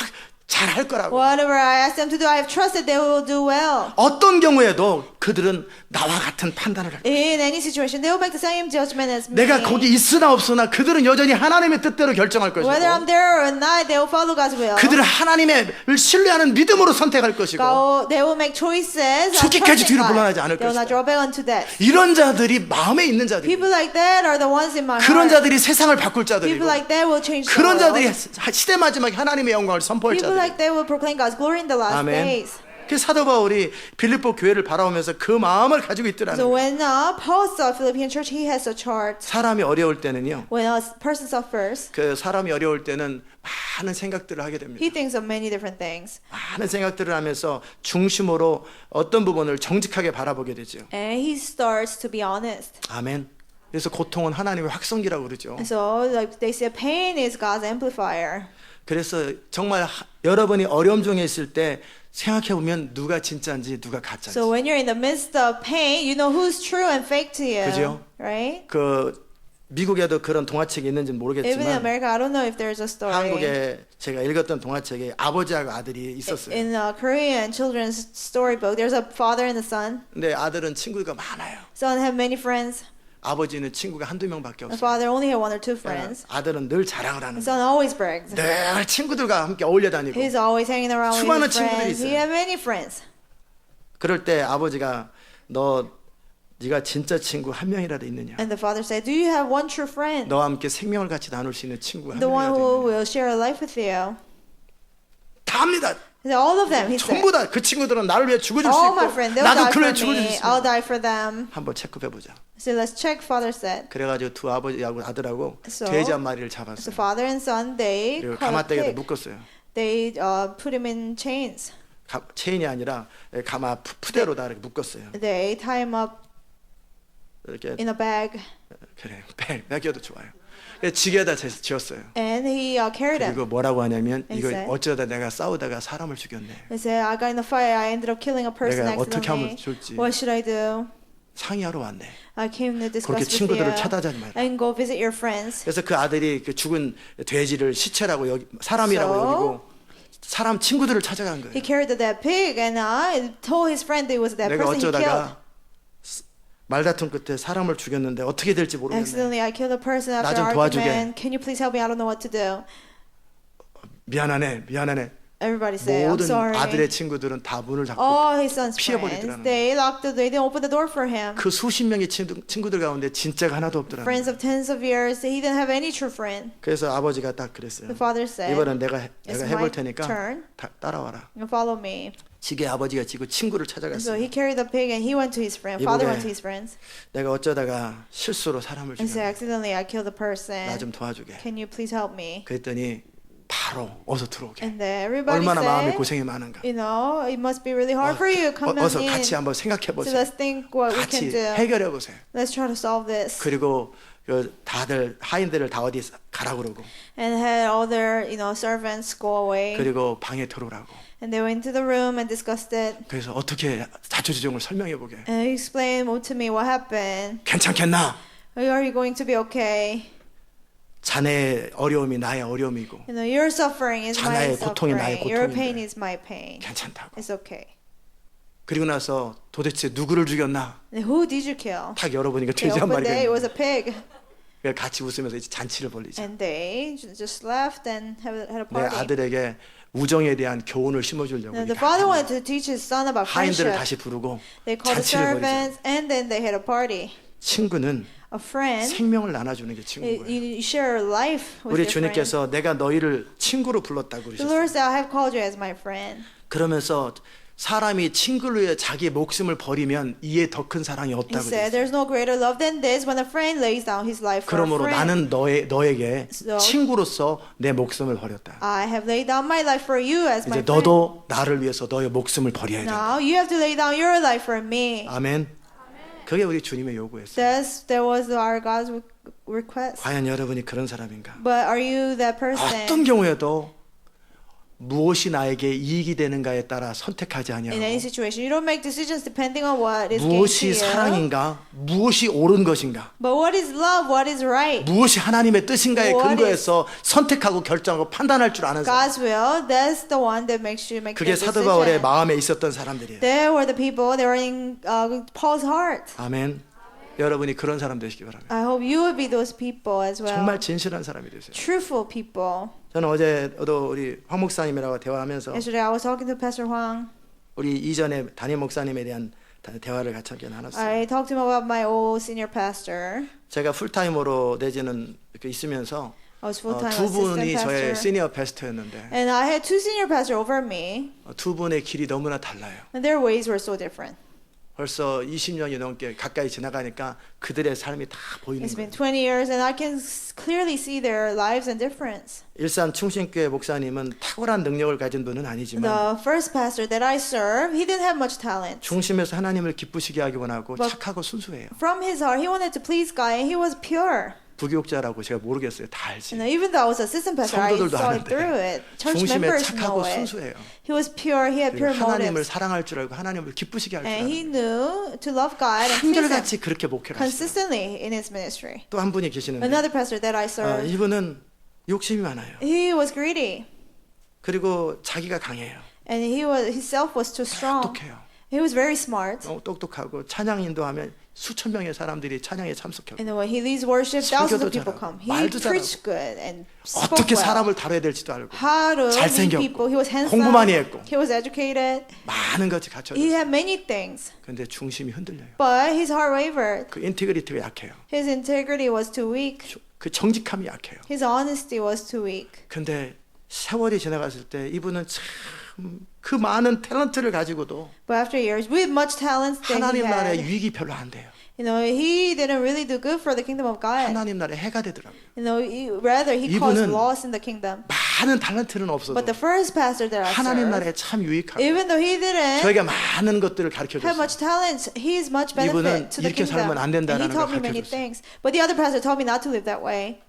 잘할 거라고. Whatever I ask them to do, I have trust that they will do well. 어떤 경우에도 그들은 나와 같은 판단을 할 거야. In any situation, they will make the same judgment as me. 내가 거기 있으나 없으나 그들은 여전히 하나님의 뜻대로 결정할 것이고 Whether I'm there or not, they will follow God's will. 그들은 하나님을 신뢰하는 믿음으로 선택할 것이고 They will make choices. 죽기까지 뒤로 물러나지 않을 They will not 것이다. draw back unto death. 이런 자들이 마음에 있는 자들, People like that are the ones in my 그런 heart. 자들이 세상을 바꿀 자들이고 People like that will change the 그런 자들이 world. 시대 마지막에 하나님의 영광을 선포할 People 자들. like that will proclaim God's glory in the last 아멘. days. 그 사도 바울이 빌립보 교회를 바라보면서 그 마음을 가지고 있더라는 So 거예요. when Paul saw Philippian church, he has such heart. 사람이 어려울 때는요. When a person suffers, 그 사람이 어려울 때는 많은 생각들을 하게 됩니다. he thinks of many different things. 많은 생각들을 하면서 중심으로 어떤 부분을 정직하게 바라보게 되죠. And he starts to be honest. 아멘. 그래서 고통은 하나님의 확성기라고 그러죠. And so like they say pain is God's amplifier. 그래서 정말 여러분이 어려움 중에 있을 때 생각해 보면 누가 진짜인지 누가 가짜인지. So when you're in the midst of pain, you know who's true and fake to you. 그죠? Right? 그 미국에도 그런 동화책이 있는지 Even in 모르겠지만 America, I don't know if there's a story. 한국에 제가 읽었던 동화책에 아버지하고 아들이 있었어요. In a Korean children's storybook, there's a father and a son. 근데 아들은 친구가 많아요. Son have many friends. 아버지는 친구가 한두 명밖에 The 없어요. father only had one or two friends. 아들은 늘 자랑을 하는 The 거예요. son always brags. 늘 친구들과 함께 어울려 다니고. He's always hanging around with 수많은 his 친구들이 friends. 있어요. He had many friends. 그럴 때 아버지가 네가 진짜 친구 한 명이라도 있느냐? And the father said, "Do you have one true friend? 너와 함께 생명을 같이 나눌 수 있는 친구가 한 The one 명이라도 who 있느냐? will share a life with you?" 다 합니다. He said, all of them. He said, 전부 다 그 친구들은 나를 위해 죽어줄 수 "All my 있고 friends, they'll 나도 die 그를 for 위해 죽어줄 수 me. 있어. I'll die for them." 한번 체크해 보자. So let's check. Father said. 그래가지고 두 아버지하고 아들하고 So, 돼지 한 마리를 So 잡았어요. father and son, they 그리고 caught a 가마떼기에다 pig. 묶었어요. They put him in chains. 체인이 아니라 가마 푸대로다 이렇게 묶었어요. They tie him up 이렇게 in a bag, 그래 매겨도 좋아요. 그래서 지게에다 지었어요. and he carried him. 그리고 뭐라고 하냐면 And 이거 said, 어쩌다 내가 싸우다가 사람을 죽였네. They said, "I got in a fire. I ended up killing a person 내가 어떻게 하면 accidentally. 좋을지 What should I do? 상의하러 왔네. I came to 그렇게 discuss with 친구들을 you. 찾아다니 말라. And go visit your friends." 그래서 그 아들이 그 죽은 돼지를 시체라고 사람이라고 So? 여기고 사람 친구들을 찾아간 He 거예요. carried that pig and told his friend it was that 내가 person he killed. 어쩌다가 말다툼 끝에 사람을 죽였는데 어떻게 될지 모르겠네. Accidentally, I killed a person 나 after 좀 도와주게. argument. Can you please help me? I don't know what to do. 미안하네. Everybody say, I'm 모든 sorry. 아들의 친구들은 다 문을 닫고 All his son's 피해버리더라는 friends, they locked the they didn't open the door for him. 그 수십 명의 친구들 가운데 진짜가 하나도 없더라는 Friends 거예요. of tens of years, he didn't have any true friend. 그래서 아버지가 딱 그랬어요. The father said, 이번엔 내가 It's 해볼 my 테니까 turn. 따라와라. You follow me. 지게 아버지가 지고 친구를 And so 찾아갔어요. he carried the pig and he went to his friend. Father 이보게 went to his friends 내가 어쩌다가 실수로 사람을 and said, 죽였네. accidentally I killed a person. 나 좀 도와주게. Can you please help me? 그랬더니 바로 어서 들어오게. And then everybody 얼마나 마음에 said, 고생이 많은가. you know, it must be really hard for you. Come on 어서 in. 같이 한번 생각해 So 보세요. let's think what we 같이 can do. 해결해 보세요. Let's try to solve this. 그리고 다들 하인들을 다 어디 가라 그러고 And had all their, you know, servants go away. 그리고 방에 들어오라고. And they went to the room and discussed it. 그래서 어떻게 자초지종을 설명해 보게. And he explained to me what happened. 괜찮겠나? Are you going to be okay? 자네의 어려움이 나의 어려움이고 You know, your suffering is my 자나의 고통이 나의 suffering. Your 고통인데. pain is my pain. 괜찮다고. It's okay. 그리고 나서 도대체 누구를 죽였나? And who did you kill? 딱 열어보니까 They 돼지 한 opened 마리가 it. It was 있는 a pig. 거예요. 같이 웃으면서 이제 잔치를 벌리죠. And they just left and had a 내 party. 아들에게 우정에 대한 교훈을 심어주려고 And the 이렇게 father wanted to teach his son about 하인들을 friendship. 다시 부르고 They called the 잔치를 벌이죠. servants and then they had a party. 친구는 A friend, 생명을 나눠주는 게 친구인 거예요. you share life with 우리 your friend. 주님께서 내가 너희를 친구로 불렀다고 The Lord 그러셨어요. said, I have called you as my friend. 그러면서 사람이 친구를 위해 자기 목숨을 버리면 이에 더 큰 사랑이 He 없다고 said, 그랬어요. there's no greater love than this when a friend lays down his life for a 그러므로 friend. 나는 너에게 So- 친구로서 내 목숨을 버렸다. I have laid down my life for you as my 이제 friend. 너도 나를 위해서 너의 목숨을 버려야 된다. Now you have to lay down your life for me. 아멘. 그게 우리 주님의 요구였어요. That was our God's request. 과연 여러분이 그런 사람인가? But are you that person? 어떤 경우에도 무엇이 나에게 이익이 되는가에 따라 선택하지 In any 아니하고 situation, you don't make decisions depending on what is gain to 무엇이 you. 사랑인가, 무엇이 옳은 것인가, But what is love? What is right? 무엇이 하나님의 뜻인가에 What 근거해서 선택하고 결정하고 판단할 줄 아는 사람. God's will. That's the one that makes you make 그게 the 사도 바울의 decision. 마음에 있었던 사람들이에요. They were the people. They were in Paul's heart. 아멘. 여러분이 그런 사람 되시기 바랍니다. I hope you will be those people as well. 정말 진실한 사람이 되세요. Truthful people. 저는 어제도 우리 황 목사님이라고 대화하면서 Yesterday I was talking to Pastor Huang. 우리 이전에 담임 목사님에 대한 대화를 같이 함께 나눴어요. I talked to him about my old senior pastor. 제가 풀타임으로 내지는 이렇게 있으면서 I was full-time 두 분이 assistant 저의 pastor. 시니어 패스터였는데 And I had two senior pastors over me. 두 분의 길이 너무나 달라요. And their ways were so different. 벌써 20년이 넘게 가까이 지나가니까 그들의 삶이 다 보이는 It's 거예요. been 20 years and I can clearly see their lives and difference. 일산 충신교회 목사님은 탁월한 능력을 가진 분은 아니지만 The first pastor that I served, he didn't have much talent. 중심에서 하나님을 기쁘시게 하기 원하고 But- 착하고 순수해요. From his heart, he wanted to please God and he was pure. 부교육자라고 제가 모르겠어요. 다 알지. And even though I was assistant pastor, I 성도들도 saw it through 아는데 it. Church 중심에 members 착하고 know it. 순수해요. He was pure, he had 그리고 pure 하나님을 motives. 사랑할 줄 알고 하나님을 기쁘시게 할 줄 And he 알고 knew to love God and please him 한결같이 그렇게 목회를 하시죠. consistently in his ministry. 또 한 분이 계시는데 Another pastor that I served, 이분은 욕심이 많아요. he was greedy. 그리고 자기가 강해요. And himself was too strong. 똑똑해요. He was very smart. 똑똑하고 찬양 인도하면 수천 명의 사람들이 찬양에 참석하고 And when he leads worship, thousands 설교도 of people 잘하고, come. He 말도 preached good and spoke 어떻게 well. 사람을 다뤄야 될지도 알고 How to lead 잘생겼고, people. He was handsome. 공부 많이 했고. He was educated. 많은 것이 갖춰져 He 있어요. had many things. 근데 중심이 흔들려요. But his heart wavered. 그 인테그리티가 약해요. His integrity was too weak. 그 정직함이 약해요. His honesty was too weak. 근데 세월이 지나갔을 때 이분은 참 그 많은 탤런트를 가지고도 But after years, with much talent that he 하나님 나라의 had, 유익이 별로 안 돼요. you know, he didn't really do good for the kingdom of God. 하나님 나라의 해가 되더라고요. You know, rather he caused 이분은 loss in the kingdom. 많은 탤런트는 없어도 But the first pastor that I 하나님 served, 나라에 참 유익하고 even though he didn't 저에게 많은 것들을 가르쳐 have 줬어요. much talent, he is much 이분은 benefit to the 이렇게 kingdom. 살면 안 And he 된다라는 taught 걸 me many 가르쳐줬어요. things. But the other pastor told me not to live that way.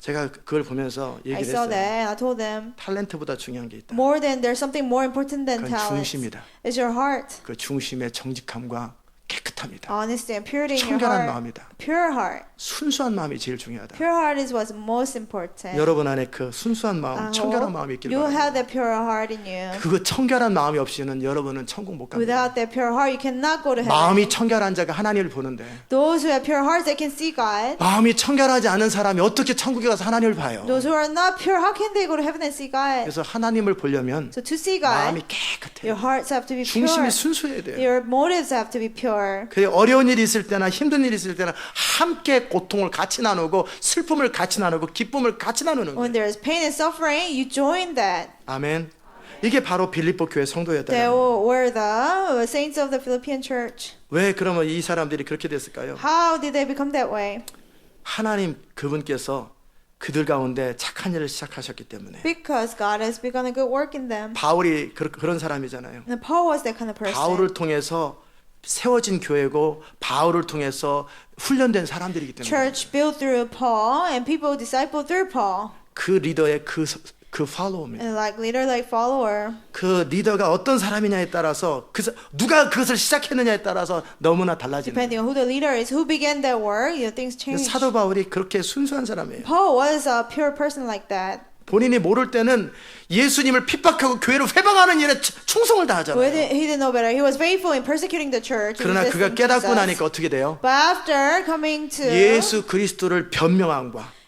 제가 그걸 보면서 I 얘기를 saw that 했어요. and I told them, 탤런트보다 중요한 게 있다. more than there's something more important than 그건 talent. 중심이다. It's your heart. 그 중심의 정직함과 깨끗함. 깨끗합니다. honesty and purity in your 청결한 heart. 마음이다. Pure heart. 순수한 마음이 제일 중요하다. Pure heart is what's most important. 여러분 안에 그 순수한 I 마음, 청결한 마음이 hope 있길 you 바랍니다. have that pure heart in you. 그 청결한 마음이 없이는 여러분은 천국 못 갑니다. Without that pure heart, you cannot go to heaven. 마음이 청결한 자가 하나님을 보는데 Those who have pure hearts, they can see God. 마음이 청결하지 않은 사람이 어떻게 천국에 가서 하나님을 봐요? Those who are not pure, how can they go to heaven and see God? 그래서 하나님을 보려면 So to see God, 마음이 your 깨끗해요. hearts have to be pure. 중심이 순수해야 돼요. Your motives have to be pure. 그 어려운 일이 있을 때나 힘든 일이 있을 때나 함께 고통을 같이 나누고 슬픔을 같이 나누고 기쁨을 같이 나누는 When 거예요. there is pain and suffering, you join that. 아멘. 이게 바로 빌립보 교회 성도였다. They were the saints of the Philippian church. 왜 그러면 이 사람들이 그렇게 됐을까요? How did they become that way? 하나님 그분께서 그들 가운데 착한 일을 시작하셨기 때문에. Because God has begun a good work in them. 바울이 그런 사람이잖아요. And Paul was that kind of person. 바울을 통해서 세워진 교회고 바울을 통해서 훈련된 사람들이기 때문에 Church built through Paul and people discipled through Paul. 그 리더의 그 팔로우입니다. And like leader, like follower. 그 리더가 어떤 사람이냐에 따라서 누가 그것을 시작했느냐에 따라서 너무나 달라집니다. Depending on who the leader is, who began that work, things change. 사도 바울이 그렇게 순수한 사람이에요. Paul was a pure person like that. 본인이 모를 때는 예수님을 핍박하고 교회를 회방하는 일에 충성을 He 다하잖아요. didn't know better. He was faithful in persecuting the church. 그러나 그가 resisting 깨닫고 Jesus. 나니까 어떻게 돼요? But after coming to 예수 그리스도를 변명함과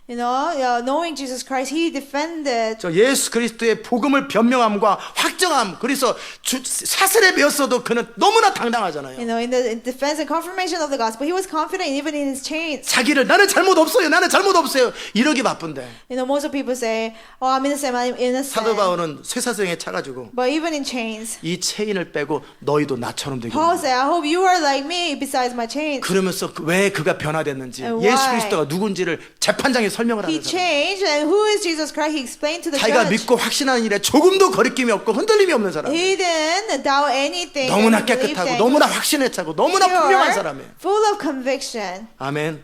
knowing Jesus Christ, he defended. 저 예수 그리스도의 복음을 변명함과 확정함. 그래서 사슬에 베었어도 그는 너무나 당당하잖아요. In the defense and confirmation of the gospel, he was confident even in his chains. 자기를 나는 잘못 없어요. 나는 잘못 없어요. 이러기 바쁜데 Most of people say, "Oh, I'm innocent. I'm innocent." 사도 바울은 쇠사슬에 차가지고 But even in chains, 이 체인을 빼고 너희도 나처럼 되게. Paul said, "I hope you are like me besides my chains." 그러면서 왜 그가 변화됐는지 And 예수 why? 그리스도가 누군지를 재판장에 설명을 He 하는 사람. changed, and who is Jesus Christ? He explained to the 자기가 judge. 믿고 확신하는 일에 조금도 거리낌이 없고 흔들림이 없는 사람. He didn't doubt anything. 너무나 and he believed 깨끗하고 that 너무나 확신에 차고 너무나 분명한 pure, 사람이에요. full of conviction. 아멘.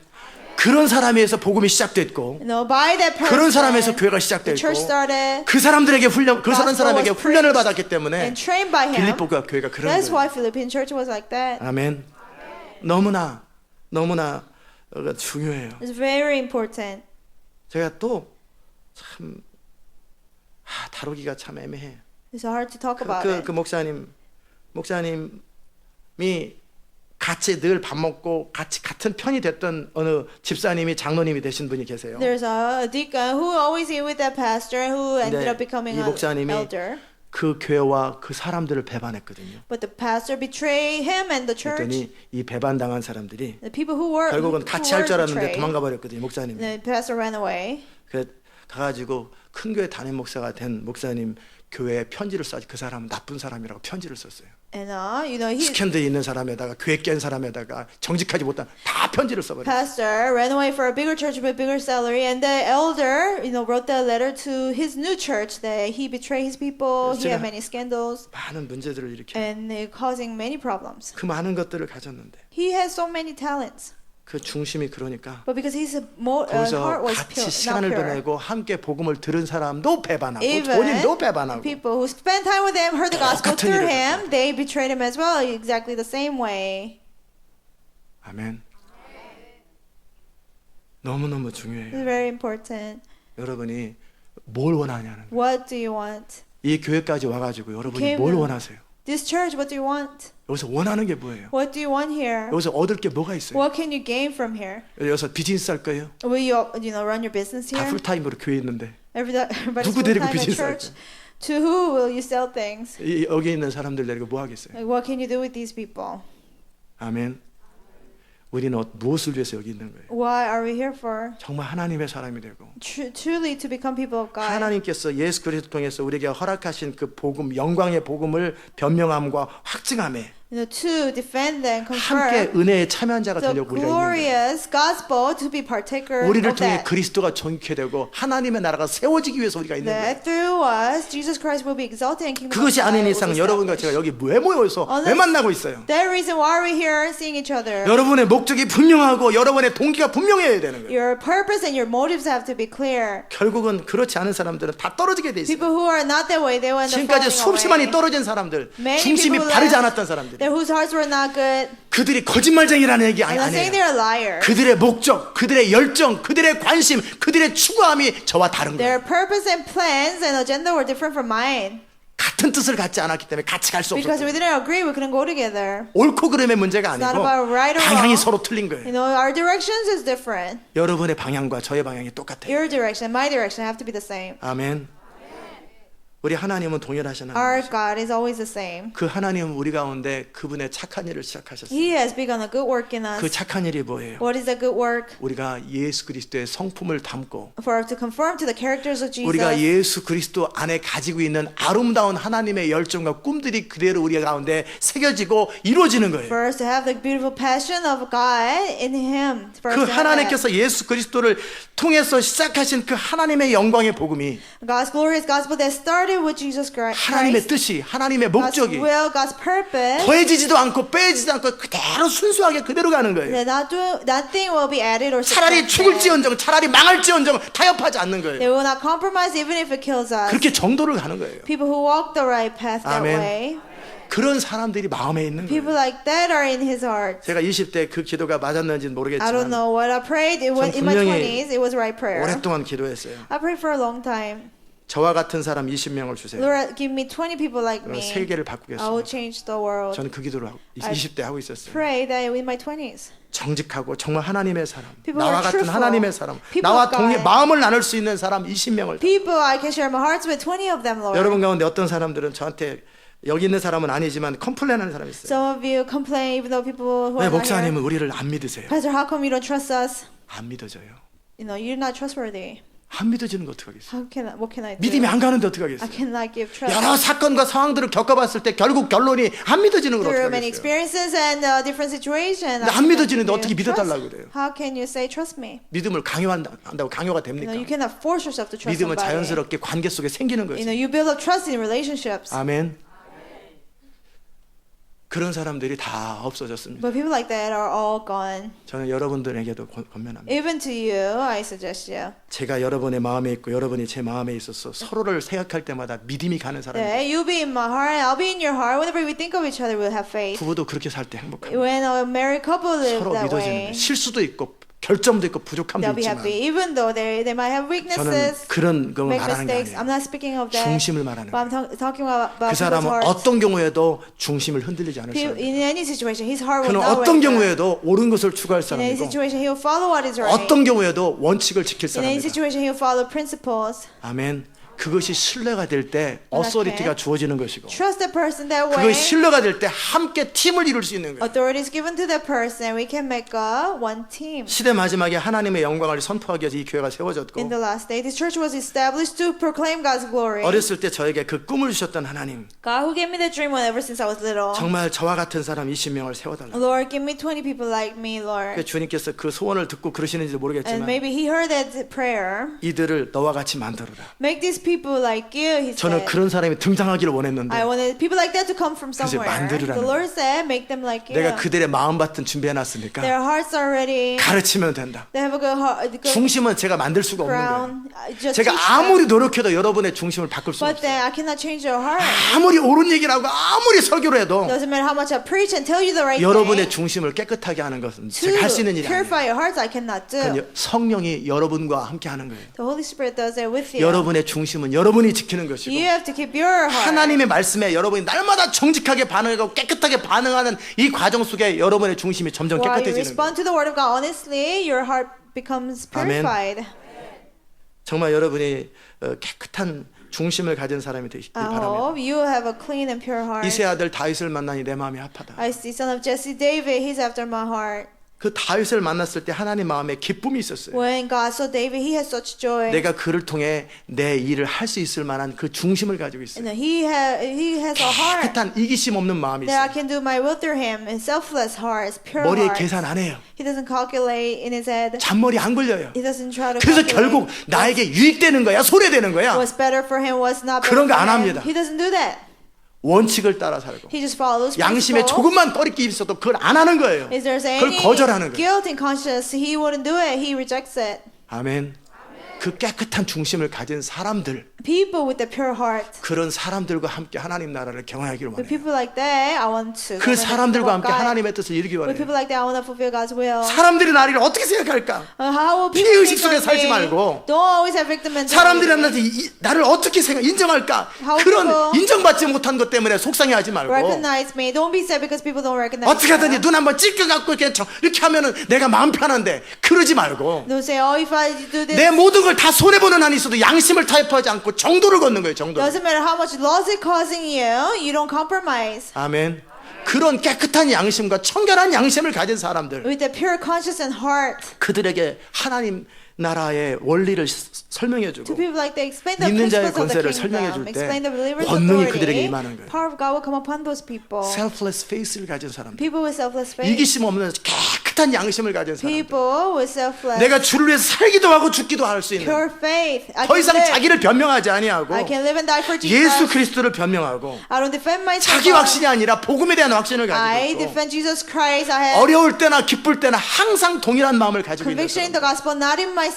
그런 사람에서 복음이 시작됐고 By that person, 그런 사람에서 교회가 the 시작됐고 church started. 그 사람들에게 그 gospel 사람에게 was 훈련을 preached 받았기 때문에 and trained by him. 빌립보 교회가 그런 That's 거예요. why Philippian church was like that. 아멘. 너무나 중요해요. It's very important. 제가 또 참 다루기가 참 애매해. It's hard to talk about it. 그 목사님이 같이 늘 밥 먹고 같은 편이 됐던 어느 집사님이 장로님이 되신 분이 계세요. There's a deacon who always eat with that pastor who ended 근데 up becoming 이 an 목사님이 elder. 그 교회와 그 사람들을 배반했거든요. But the pastor betrayed him and the church. 그랬더니 이 배반당한 사람들이 The people who were 결국은 같이 할 줄 알았는데 betrayed, 도망가 버렸거든요. 목사님이. the pastor ran away. 그래 가가지고 큰 교회 담임 목사가 된 목사님 교회에 편지를 써지. 그 사람은 나쁜 사람이라고 편지를 썼어요. And he 스캔들 있는 사람에다가 교회 깬 사람에다가 정직하지 못한 다 편지를 써버렸어요. pastor ran away for a bigger church with bigger salary, and the elder, wrote the letter to his new church that he betrayed his people. He had many scandals 많은 문제들을 일으켜. and causing many problems. 그 많은 것들을 가졌는데 He has so many talents, 그 중심이 그러니까 but because his 거기서 heart was 같이 pure, not 시간을 pure. 보내고 함께 복음을 들은 사람도 배반하고 Even 본인도 배반하고 people who spent time with him, heard the gospel 똑같은 through 일을 him, they betrayed him as well, exactly the same way. 아멘. 너무너무 It's 중요해요. very important. 여러분이 뭘 원하냐는 거예요. What do you want? 이 교회까지 와가지고 여러분이 Came 뭘 in. 원하세요? This church, what do you want? 여기서 원하는 게 뭐예요? What do you want here? 여기서 얻을 게 뭐가 있어요? What can you gain from here? 여기서 비즈니스 할 거예요? Will you, run your business 다 here? 풀타임으로 교회 있는데 Everybody's 누구 데리고 full-time at 비즈니스 할 church. To who will you sell things? 여기 있는 사람들 데리고 뭐 하겠어요? Like, what can you do with these people? 아멘. 우리는 무엇을 위해서 여기 있는 거예요? What are we here for? 정말 하나님의 사람이 되고 Truly to become people of God. 하나님께서 예수 그리스도 통해서 우리에게 허락하신 그 복음, 영광의 복음을 변명함과 확증함에 To defend and 함께 confirm 은혜에 참여한 자가 the 되려고 우리가 있는 거예요. glorious gospel to be partaker 우리를 of 통해 that. 그리스도가 존귀케 되고 하나님의 나라가 세워지기 위해서 우리가 있는 거예요. That through us, Jesus Christ will be exalted and kingdom of 그것이 God 아닌 will 이상 be 여러분과 established. 제가 여기 왜 모여서 왜 만나고 있어요? That reason why are we here seeing each other? 여러분의 목적이 분명하고 여러분의 동기가 분명해야 되는 거예요. Your purpose and your motives have to be clear. 결국은 그렇지 않은 사람들은 다 떨어지게 돼 있어요. People who are not that way, they will end up 지금까지 falling 수없이 away. 많이 떨어진 사람들, Many 중심이 people 바르지 left 않았던 사람들, Whose hearts were not good. 그 그들이 거짓말쟁이라는 얘기 I'm not saying 아니에요. they're a liar. 그들의 목적, 그들의 열정, 그들의 관심, 그들의 추구함이 저와 다른 Their 거예요. purpose and plans and agenda were different from mine. 같은 뜻을 갖지 않았기 때문에 같이 갈 수 Because we 없었어요. didn't agree, we couldn't go together. 옳고 그름의 문제가 It's not 아니고 about right or 방향이 wrong. 서로 틀린 You 거예요. know, our directions is different. 여러분의 방향과 저의 방향이 똑같아요. Your direction and my direction have to be the same. 아멘. 우리 하나님은 동일하신 Our 하나님이시죠. God is always the same. 그 하나님은 우리 가운데 그분의 착한 일을 시작하셨어요. He has begun a good work in 그 us. 착한 일이 뭐예요? What is a good work? 우리가 예수 그리스도의 성품을 담고 For us to conform to the characters of 우리가 Jesus. 예수 그리스도 안에 가지고 있는 아름다운 하나님의 열정과 꿈들이 그대로 우리 가운데 새겨지고 이루어지는 거예요. For us to have the beautiful passion of God in Him. For 그 us to have that. 하나님께서 예수 그리스도를 통해서 시작하신 그 하나님의 영광의 복음이 God's glorious gospel that started with Jesus Christ. 하나님의 뜻이 하나님의 God's 목적이 will, God's purpose. 더해지지도 않고 빼지도 않고 그대로 순수하게 그대로 가는 거예요. That nothing will be added or 차라리 subtracted. 죽을지언정 차라리 망할지언정 타협하지 않는 거예요. They will not compromise even if it kills us. 그렇게 정도를 가는 거예요. People who walk the right path that 아멘. way. 그런 사람들이 마음에 있는 People 거예요. like that are in His heart. 제가 20대 그 기도가 맞았는지는 I don't 모르겠지만 know what I prayed. It was, in my 분명히 20s, it was right prayer. 오랫동안 기도했어요. I prayed for a long time. 저와 같은 사람 20명을 주세요. Lord, give me 20 people like 그럼 me. 세계를 I will 바꾸겠습니다. change the world. 저는 그 기도를 20대 하고 있었어요. Pray that in my 20s. 정직하고 정말 하나님의 사람, People 나와 are 같은 truthful. 하나님의 사람, People 나와 of God. 마음을 나눌 수 있는 사람 20명을. People I can share my hearts with, 20 of them, Lord. 여러분 가운데 어떤 사람들은 저한테 여기 있는 사람은 아니지만 컴플레인하는 사람이 있어요. Some of you complain even though people who 왜 are not here. 목사님은 우리를 안 믿으세요? Pastor, how come you don't trust us? 안 믿어져요. You know, you're not trustworthy. 안 믿어지는 거 어떡하겠어요? What can I do? 믿음이 안 가는데 I 어떡하겠어요? cannot give trust. 여러 사건과 상황들을 겪어봤을 때 결국 결론이 안 믿어지는 걸 Through many 어떡하겠어요? experiences and different situations. 근데 안 믿어지는데 어떻게 믿어달라고 그래요? How can you say trust me? 믿음을 강요한다고 강요가 You 됩니까? know, you cannot force yourself to trust 믿음은 somebody. 자연스럽게 관계 속에 생기는 You 거죠. know, you build up trust in relationships. 아멘. 그런 사람들이 다 없어졌습니다. But people like that are all gone. 저는 여러분들에게도 권면합니다. Even to you, I suggest you. 제가 여러분의 마음에 있고 여러분이 제 마음에 있어서 서로를 생각할 때마다 믿음이 가는 사람입니다. Yeah, you'll be in my heart, I'll be in your heart. Whenever we think of each other, we'll have faith. 부부도 그렇게 살 때 행복합니다. When a married couple live 서로 that 믿어지는 way, 거예요. 실수도 있고 결점도 있고 부족함도 they'll be 있지만 happy. Even though they might have 저는 weaknesses, 그런 걸 make 말하는 게 mistakes. I'm 아니에요. not speaking of that. 중심을 말하는 But I'm talking about 그 people's 사람은 hearts. 어떤 경우에도 중심을 흔들리지 않을 In 사람이에요. any situation, his heart will 그는 not 어떤 waver. 경우에도 옳은 것을 추구할 In any 사람이고 situation, he will follow what is right. 어떤 경우에도 원칙을 지킬 In any 사람이다. situation, he will follow principles. 아멘. 그것이 신뢰가 될 때 어서리티가 주어지는 것이고 Trust the person that way. 그것이 신뢰가 될 때 함께 팀을 이룰 수 있는 거예요. Authority is given to that person. We can make a one team. 시대 마지막에 하나님의 영광을 선포하기 위해서 이 교회가 In 세워졌고 the last day, this church was established to proclaim God's glory. 어렸을 때 저에게 그 꿈을 주셨던 하나님 God who gave me the dream when ever since I was little. 정말 저와 같은 사람 20명을 세워달라. Lord, give me 20 people like me, Lord. 주님께서 그 소원을 듣고 그러시는지 And 모르겠지만 maybe He heard that prayer. 이들을 너와 같이 만들어라. Make these people like you, He 저는 said. 그런 사람이 등장하기를 원했는데 I wanted people like that to come from somewhere. 만들으라는 The Lord said, make them like you. 내가 그들의 마음밭은 준비해놨으니까 Their hearts are ready. 가르치면 된다. They have a good heart, a good 중심은 제가 만들 수가 없는 거예요. ground. Just 제가 teach them. 아무리 노력해도 여러분의 중심을 바꿀 수 But 없어요. then I cannot change your heart. 아무리 옳은 얘기를 하고 아무리 설교를 해도 Doesn't matter how much I preach and tell you the right 여러분의 thing. 중심을 깨끗하게 하는 것은 To 제가 할 수 있는 일이 아니에요. purify your hearts, I cannot do. 그건 성령이 여러분과 함께 하는 거예요. The Holy Spirit does it with you. 여러분의 중심은 여러분이 지키는 것이고 You have to keep your heart. 하나님의 말씀에 여러분이 날마다 정직하게 반응하고 깨끗하게 반응하는 이 과정 속에 여러분의 중심이 점점 While you 깨끗해지는 거예요. respond to the word of God honestly, your heart becomes 아멘. purified. 정말 여러분이 깨끗한 중심을 가진 사람이 되시기 I 바랍니다. hope you have a clean and pure heart. 이세 아들 다윗을 만나니 내 마음이 아파다. I see son of Jesse David, he's after my heart. 그 다윗을 만났을 때 하나님 마음에 기쁨이 있었어요. When God saw David, he had such joy. 내가 그를 통해 내 일을 할 수 있을 만한 그 중심을 가지고 있어요. And he has a heart 깨끗한 이기심 없는 마음이 that I 있어요. can do my will through him. A selfless heart, it's pure 머리에 heart. 계산 안 해요. He doesn't calculate in his head. 잔머리 안 걸려요. He doesn't try to 그래서 calculate. 결국 나에게 유익되는 거야, 손해되는 거야. What's better for him, what's not better 그런 거 for 안 him. 합니다. He doesn't do that. 원칙을 따라 살고 He just follows 양심에 principles. 조금만 꺼리끼 있어도 그걸 안 하는 거예요. If there's 그걸 any 거절하는 거예요. guilt in conscience, he wouldn't do it. He rejects it. 아멘. 그 깨끗한 중심을 가진 사람들 People with the pure heart. 그런 사람들과 함께 하나님 나라를 경험하기를 With 원해요. people like that, I want to. 그 사람들과 함께 God. 하나님의 뜻을 이루기 With 원해요. people like that, I want to fulfill God's will. 사람들이 나를 어떻게 생각할까? How will people 피해의식 think 속에 of 살지 me? 말고 Don't always have victim 사람들이 mentality. 나를 어떻게 인정할까? How 그런 people- 인정받지 못한 것 때문에 속상해하지 말고 Recognize me. Don't be sad because people don't recognize 어떻게 me. 하든지 눈 한번 찔겨갖고 이렇게 하면은 내가 마음 편한데 그러지 말고 Don't say, oh, if I do this, 내 모든 걸 다 손해보는 한이 있어도 양심을 타협하지 않고 정도를 걷는 거예요. 정도. doesn't matter how much loss it causing you don't compromise. 아멘. 그런 깨끗한 양심과 청결한 양심을 가진 사람들, With a pure conscience and heart. 그들에게 하나님 나라의 원리를 설명해주고 To people like that, explain the 믿는 자의 principles of the 권세를 설명해 kingdom. 줄 때 Explain the believer's 권능이 그들에게 authority. 임하는 거예요. Power of God will come upon those people. selfless faith를 가진 사람들, People with selfless faith. 이기심 없는 깨끗한 양심을 가진 사람들, People with selfless, 내가 주를 위해서 살기도 하고 죽기도 할 수 있는, pure faith. I 더 can 이상 live. 자기를 변명하지 아니하고 I can live and die for 예수 Jesus. 그리스도를 변명하고 I don't defend myself. 자기 확신이 아니라 복음에 대한 확신을 I 가지고 있고 defend Jesus Christ. I have 어려울 때나 기쁠 때나 항상 동일한 마음을 가지고 있는 conviction in the 사람들. gospel, not in myself.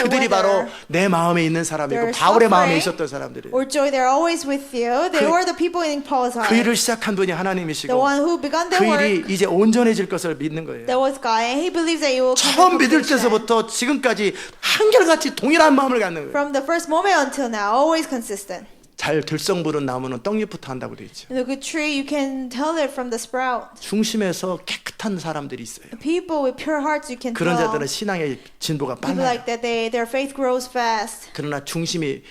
그들이 whether 바로 내 마음에 있는 사람이고 they're 바울의 마음에 suffering 있었던 사람들이에요. or joy, they're always with you. They 그- were the people in Paul's heart. 그 일을 시작한 분이 The 하나님이시고 one who began the 그 work, 일이 이제 온전해질 것을 믿는 거예요. that was God, and he believes that you will come 처음 to 믿을 completion. 때서부터 지금까지 한결같이 동일한 마음을 갖는 거예요. From the first moment until now, always consistent. 잘 들성부른 나무는 떡잎부터 한다고 돼 있죠. In a good tree, you can tell it from the sprout. 중심에서 깨끗한 사람들이 있어요. People with pure hearts, you can 그런 tell. 자들은 신앙의 진보가 People 빨라요. like that, their faith grows fast. 그러나 중심이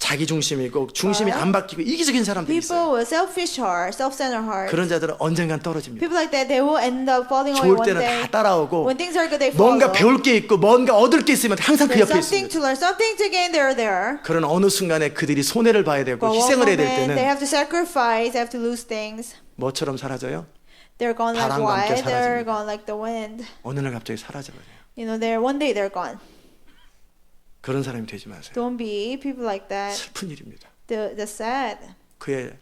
자기 중심이고 중심이 안 바뀌고 이기적인 사람들이 있어요. People with selfish heart, self-centered heart. 그런 자들은 언젠간 떨어집니다. People like that, they will end up falling away 좋을 one 때는 day. 다 따라오고 When things are good, they follow. 뭔가 배울 게 있고 뭔가 얻을 게 있으면 항상 그 There's 옆에 something 있습니다. to learn, something to gain, they're there. 그런 어느 순간에 그들이 손해를 봐야 되고 But one 희생을 해야 될 moment, they 때는 have to sacrifice, they have to lose things. 뭐처럼 사라져요? They're gone like 바람과 함께 why? They're 사라집니다. gone like the wind. 어느 날 갑자기 사라져버려요. You know, they're one day they're gone. 그런 사람이 되지 마세요. Don't be people like that. 슬픈 일입니다. The sad. 그의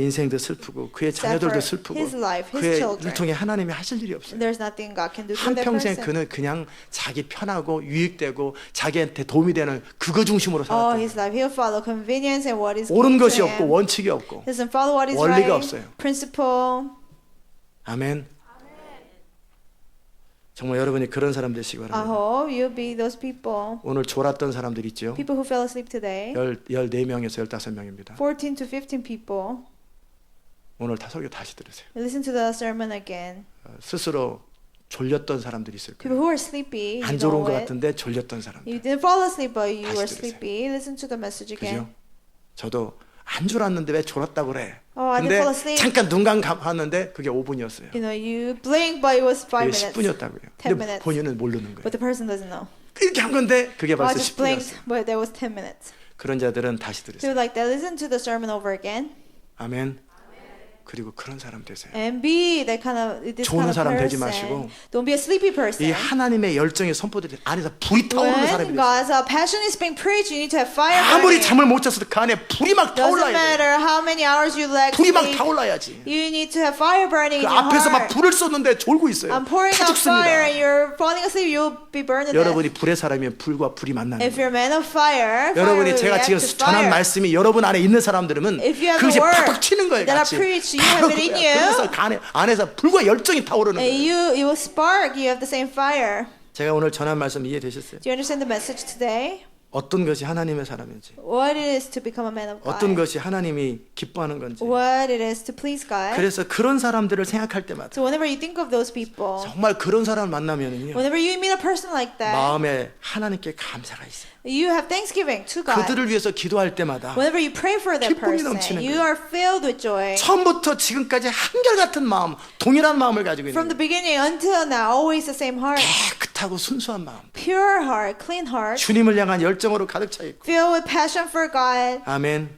인생도 슬프고 그의 Sad 자녀들도 for 슬프고 his life, his 그의 children. 일 통해 하나님이 하실 일이 없어요. There's nothing God can do for that 한평생 person. 그는 그냥 자기 편하고 유익되고 자기한테 도움이 되는 그거 중심으로 All 살았대요. his life, he'll follow convenience and what is 옳은 good 것이 to 없고 him. 원칙이 없고 Doesn't follow what is 원리가 right. 없어요. Principle. 아멘. 정말 여러분이 그런 사람 되시기 I 바랍니다. hope you'll be those people. 오늘 졸았던 사람들 있죠. People who fell asleep today. 14명에서 15명입니다. 14 to 15 people. 오늘 설교 다시 들으세요. Listen to the sermon again. 스스로 졸렸던 사람들이 있을 People 거예요. who are sleepy, 안 you 졸은 know 것 it. 같은데 졸렸던 사람들. You didn't fall asleep, but you 다시 were 들으세요. sleepy. Listen to the message 그죠? again. 저도 안 졸았는데 왜 졸았다고 그래? Oh, I didn't 근데 fall asleep. 잠깐 눈 감았는데 그게 5분이었어요. You know, you blink, but it was 5 그게 minutes. 10분이었다고요. 10 근데 minutes. 본인은 모르는 거예요. But the person doesn't know. 이렇게 한 건데 그게 Oh, I 벌써 just blinked, 10분이었어요. but that was 10 minutes. 그런 자들은 다시 So 들으세요. like that, listen to the sermon over again. 아멘. 그리고 그런 사람 되세요. And be that kind of this 조는 kind of 사람 되지 person. 마시고 Don't be a sleepy person. 이 하나님의 열정이 선포될 때 안에서 불이 타오르는 사람이 When 되세요. God's passion is being preached, you need to have fire 아무리 burning. 잠을 못 잤어도 그 안에 불이 막 Doesn't 타올라야 돼요. matter how many hours you lack 불이 막 sleep. 타올라야지. You need to have fire burning 그 in your 앞에서 막 heart. 불을 쏟는데 졸고 있어요. I'm pouring 다 out fire and 죽습니다. you're falling asleep. You'll be burned to death. 여러분이 불의 사람이면 불과 불이 만나는 If 거예요. you're a man of fire, fire 여러분이 will 제가 react 지금 to 전한 fire. 말씀이 여러분 안에 있는 사람들은 If you have 그것이 the word 팍팍 튀는 거예요. that I 같이. preach, you have it in you. 그래서 안에서 불과 열정이 타오르는 And 거예요. you will spark. You have the same fire. 제가 오늘 전한 말씀 이해되셨어요? Do you understand the message today? 어떤 것이 하나님의 사람인지, What it is to become a man of God. 어떤 것이 하나님이 기뻐하는 건지. What it is to please God. 그래서 그런 사람들을 생각할 때마다 So whenever you think of those people, 정말 그런 사람을 만나면은요, whenever you meet a person like that, 마음에 하나님께 감사가 있어요. you have thanksgiving to God. 그들을 위해서 기도할 때마다 Whenever you pray for that 기쁨이 person, 넘치는 you 거예요. are filled with joy. 처음부터 지금까지 한결같은 마음, 동일한 마음을 가지고 From 있는 the beginning until now, always the same heart. 깨끗하고 순수한 마음, Pure heart, clean heart, 주님을 향한 열정으로 가득 차 있고. filled with passion for God. 아멘.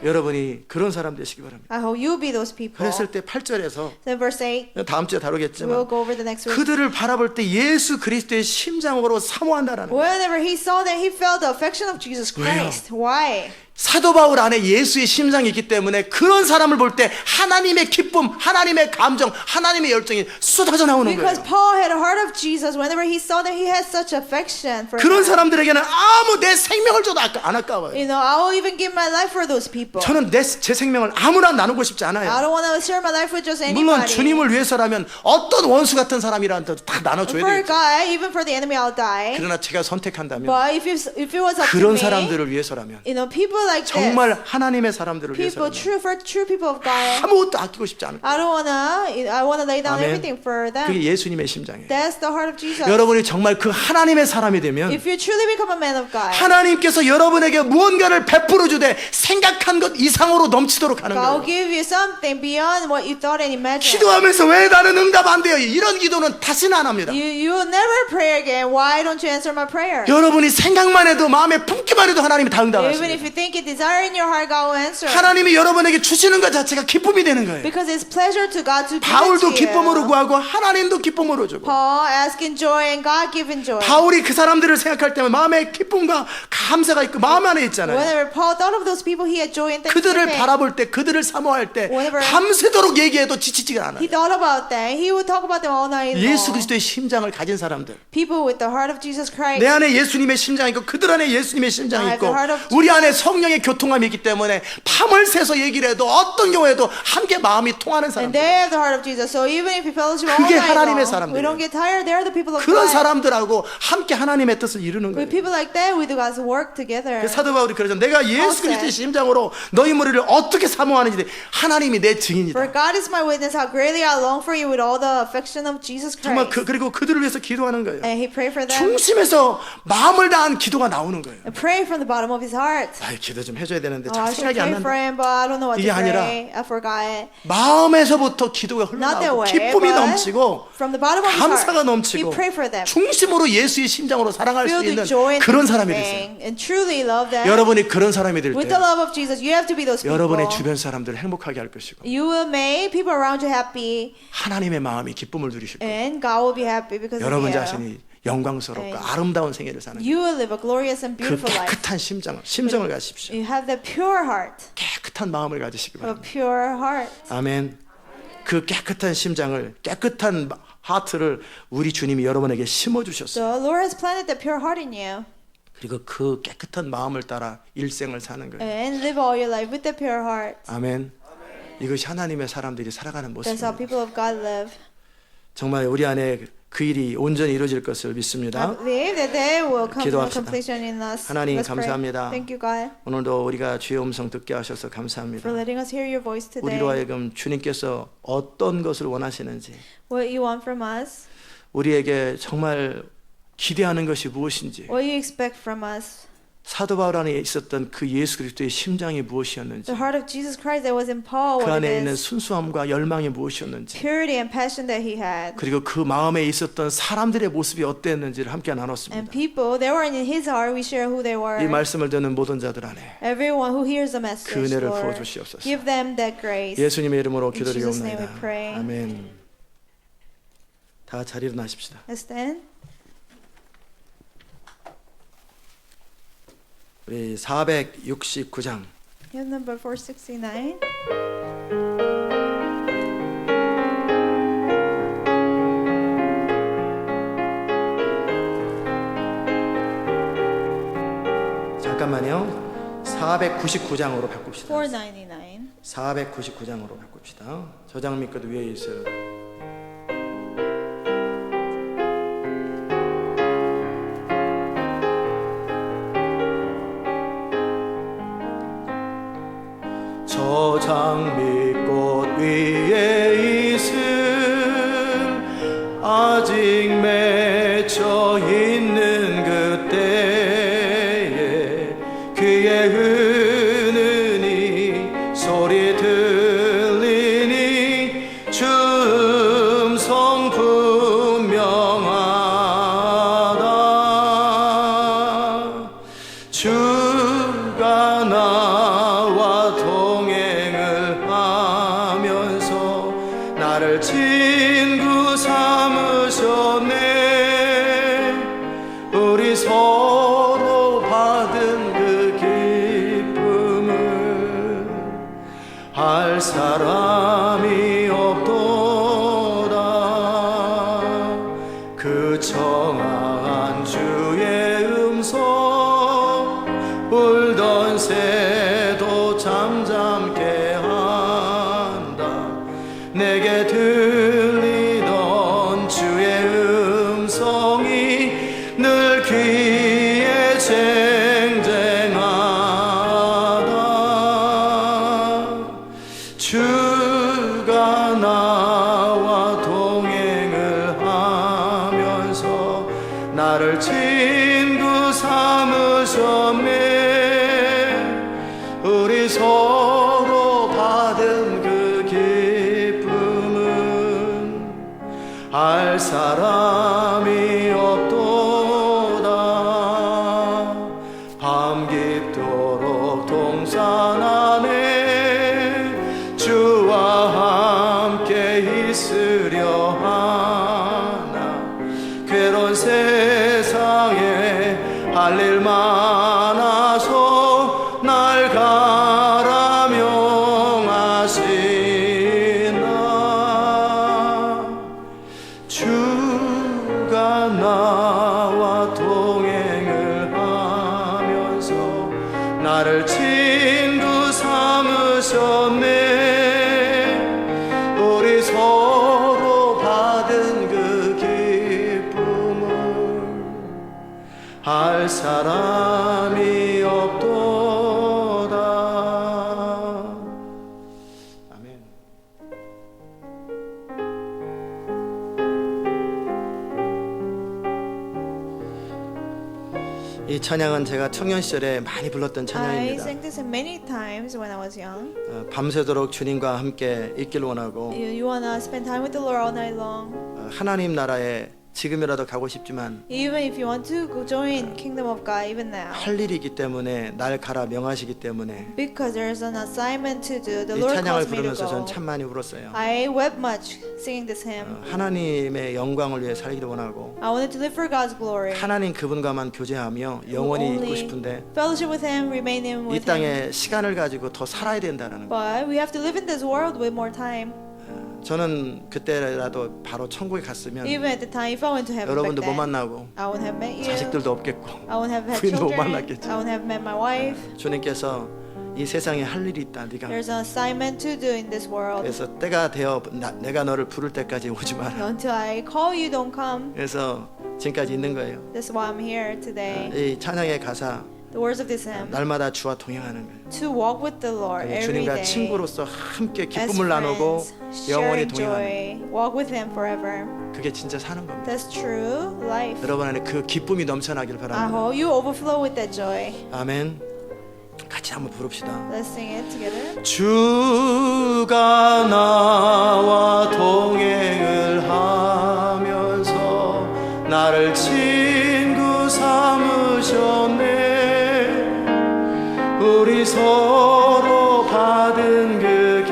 여러분이 그런 사람 되시기 바랍니다. I hope you be those people. 그랬을 때 8절에서 Then verse 8, 다음 주에 we'll 다루겠지만 go over the next verse. 그들을 바라볼 때 예수 그리스도의 심장으로 사모한다라는 거예요. Whenever he saw that, he felt the affection of Jesus Christ. Why? 사도 바울 안에 예수의 심장이 있기 때문에 그런 사람을 볼 때 하나님의 기쁨, 하나님의 감정, 하나님의 열정이 쏟아져 나오는 Because 거예요. Paul had a heart of Jesus. Whenever he saw that, he had such affection for 그런 him. 사람들에게는 아무 내 생명을 줘도 안 아까워요. You know, I will even give my life for those people. 저는 제 생명을 아무나 나누고 싶지 I 않아요. don't want to share my life with just 물론 anybody. 주님을 위해서라면 어떤 원수 같은 사람이라도 다 나눠줘야 For 돼요. God, even for the enemy, I'll die. 그러나 제가 선택한다면 But if it was up to 그런 me, 사람들을 위해서라면 you know, people like 정말 this, 하나님의 사람들을 people, 위해서라면 for true people of God, 아무것도 아끼고 싶지 않아요. I wanna lay down 아멘. everything for them. 그게 예수님의 심장이에요. That's the heart of Jesus. 여러분이 정말 그 하나님의 사람이 되면 If you truly become a man of God, 하나님께서 여러분에게 무언가를 베풀어 주되 생각한 것 이상으로 넘치도록 하는 God will 거예요. give you something beyond what you thought and imagined. 기도하면서 왜 나는 응답 안 돼요? 이런 기도는 다시는 안 합니다. You will never pray again. Why don't you answer my prayer? 여러분이 생각만 해도 마음에 품기만 해도 하나님이 다 Even if 응답하십니다. you think it, desire in your heart, God will answer. 하나님이 여러분에게 주시는 것 자체가 기쁨이 되는 거예요. Because it's pleasure to God to give it 바울도 to 기쁨으로 you. 구하고 하나님도 기쁨으로 주고 Paul asking joy and God giving joy. 바울이 그 사람들을 생각할 때면 마음에 기쁨과 감사가 있고 마음 안에 있잖아요. Whenever Paul thought of those people, he had joy and 그들을 thanksgiving. 바라볼 때 그들을 사모할 때 Whenever- 밤새도록 얘기해도 지치지가 않아요. He thought about them. He would talk about them all night 예수 long. 그리스도의 심장을 가진 사람들, People with the heart of Jesus Christ. 내 안에 예수님의 심장이 있고 그들 안에 예수님의 심장이 I have 있고 the heart of 우리 안에 성령의 교통함이 있기 때문에 밤을 새서 얘기를 해도 어떤 경우에도 함께 마음이 통하는 And 사람들, they have the heart of Jesus. So even if you fellowship all 그게 night 하나님의 long, 사람들이에요. we don't get tired. They're the people of 그런 God. 사람들하고 함께 하나님의 뜻을 이루는 With 거예요. people like that, we do God's work together. 그 사도 바울이 그러죠. 내가 예수 said, 그리스도의 심장으로 너희 무리를 어떻게 사모하는지 하나님이 내 증인이다. For God is my witness how greatly I long for you with all the affection of Jesus 정말 Christ. 그리고 그들을 위해서 기도하는 거예요. And he prayed for them. 중심에서 마음을 다한 기도가 나오는 거예요. And pray from the bottom of his heart. 아, 기도 좀 해줘야 되는데 Oh, 잘 I should 생각이 안 pray for 난다. him, but I don't know what 이게 to 아니라 pray. I forgot. 마음에서부터 기도가 Not that 흘러나오고 way, 기쁨이 but 넘치고 from the bottom of his 감사가 heart, he 넘치고 prayed for them. 중심으로 예수의 심장으로 사랑할 수 Filled 있는 with joy and 그런 사람이 되세요. thanksgiving, and truly love them. 여러분이 그런 사람이 될 With 때 the love of Jesus, you have to be those people. 여러분의 주변 사람들을 행복하게 할 것이고 You will make people around you happy, 하나님의 마음이 기쁨을 누리실 거예요. and God will be happy because of 여러분 you. 자신이 영광스럽고 네. 아름다운 생애를 사는 You will live a glorious and 그 beautiful life. 깨끗한 심정을 가지십시오. You have that pure heart, 깨끗한 마음을 가지시기 a 바랍니다. pure heart. 아멘. 그 깨끗한 심장을 깨끗한 하트를 우리 주님이 여러분에게 심어 주셨어요. The Lord has planted the pure heart in you, 그리고 그 깨끗한 마음을 따라 일생을 사는 거예요. and live all your life with the pure heart. 아멘. 이것이 하나님의 사람들이 살아가는 That's how 모습입니다. people of God live. 정말 우리 안에 그 일이 온전히 이루어질 것을 I 믿습니다. believe that they will come to 기도합시다. completion in us. 하나님 Let's pray. 감사합니다. Thank you, God, 오늘도 우리가 주의 음성 듣게 하셔서 감사합니다. for letting us hear your voice today. 우리로 하여금 주님께서 어떤 것을 원하시는지, What you want from us, 우리에게 정말 기대하는 것이 무엇인지, what you expect from us. 사도 바울 안에 있었던 그 예수 그리스도의 심장이 무엇이었는지, The heart of Jesus Christ that was in Paul, 그 what it 안에 있는 is, 순수함과 열망이 무엇이었는지, purity and passion that he had. 그리고 그 마음에 있었던 사람들의 모습이 어땠는지를 함께 And 나눴습니다. people, they were in his heart. We share who they were. 이 말씀을 듣는 모든 자들 안에 Everyone who hears the message, 그 은혜를 Lord, 부어주시옵소서. give them that grace. 예수님의 이름으로 In Jesus' name 기도드리옵나이다. we pray. 아멘. 다 자리로 나십시다. Let's stand. 우리 469장 Hymn number 469. 잠깐만요. 499장으로 바꿉시다. 499. 499장으로 바꿉시다. 저장 밑끝 위에 있어요. 저장 밑꽃 위에 있음 아직 맺혀 있는 그때에 그의 은은히 소리 들리니 주 음성 분명하다. 주가 나와 동행을 하면서 나를 친구 삼으셨네. 우리 서로 받은 그 기쁨 할 사람이 없도다. 그 청아한 주의 음성 울던 새도 잠잠게 한다. 내게 들리던 주의 음성이 늘 귀에 쟁쟁하다. 주가 나와 동행을 하면서 나를 친구 삼으셨네. 우리 서로 받은 그 기쁨은 알 사람이 없도다. 밤 깊도록 동산 안에 주와 함께 있으려 하나. 괴로운 세상에 할 일 많아서 날 가라 명하시나. 주가 나와 동행을 하면서 나를 친구 삼으셨네. 우리 서로 받은 그 기쁨을 할 사람이 없도다. 아멘. 이 찬양은 제가 청년 시절에 많이 불렀던 I 찬양입니다. sang this many times when I was young. 밤새도록 주님과 함께 있길 원하고 You wanna spend time with the Lord all night long. 하나님 나라에 지금이라도 가고 싶지만 Even if you want to go join Kingdom of God even now. 할 일이 있기 때문에 날 가라 명하시기 때문에 Because there's an assignment to do. The 이 Lord 찬양을 calls me to 부르면서 전 go. 참 많이 울었어요. I wept much singing this hymn. 하나님의 영광을 위해 살기를 원하고 I wanted to live for God's glory. 하나님 그분과만 교제하며 영원히 있고 싶은데 fellowship with Him, remain in 이 with Him. 땅에 시간을 가지고 더 살아야 된다는 거. But we have to live in this world with more time. 저는 그때라도 바로 천국에 갔으면 Even at the time, if I went to heaven back 여러분도 못 then, 만나고 I wouldn't have met you. 자식들도 없겠고 I wouldn't have had 부인도 못 children. 만났겠지. I wouldn't have met my wife. 주님께서 이 세상에 할 일이 있다. 네가 There's an assignment to do in this world. 그래서 때가 되어 내가 너를 부를 때까지 오지 마라. Until I call you, don't come. 그래서 지금까지 있는 거예요. That's why I'm here today. 이 찬양의 가사 The words of this hymn. 날마다 주와 동행하는 거예요. To walk with the Lord every 주님과 day. 친구로서 함께 As 기쁨을 나누고 friends, 영원히 sharing 동행하는 거예요. joy. Walk with Him forever. 그게 진짜 사는 겁니다. That's true life. 여러분 안에 그 기쁨이 넘쳐나길 I 바랍니다. hope you overflow with that joy. 아멘. 같이 한번 부릅시다. Let's sing it together. 주가 나와 동행을 하면서 나를 친구 삼으셨네. 우리 서로 받은 그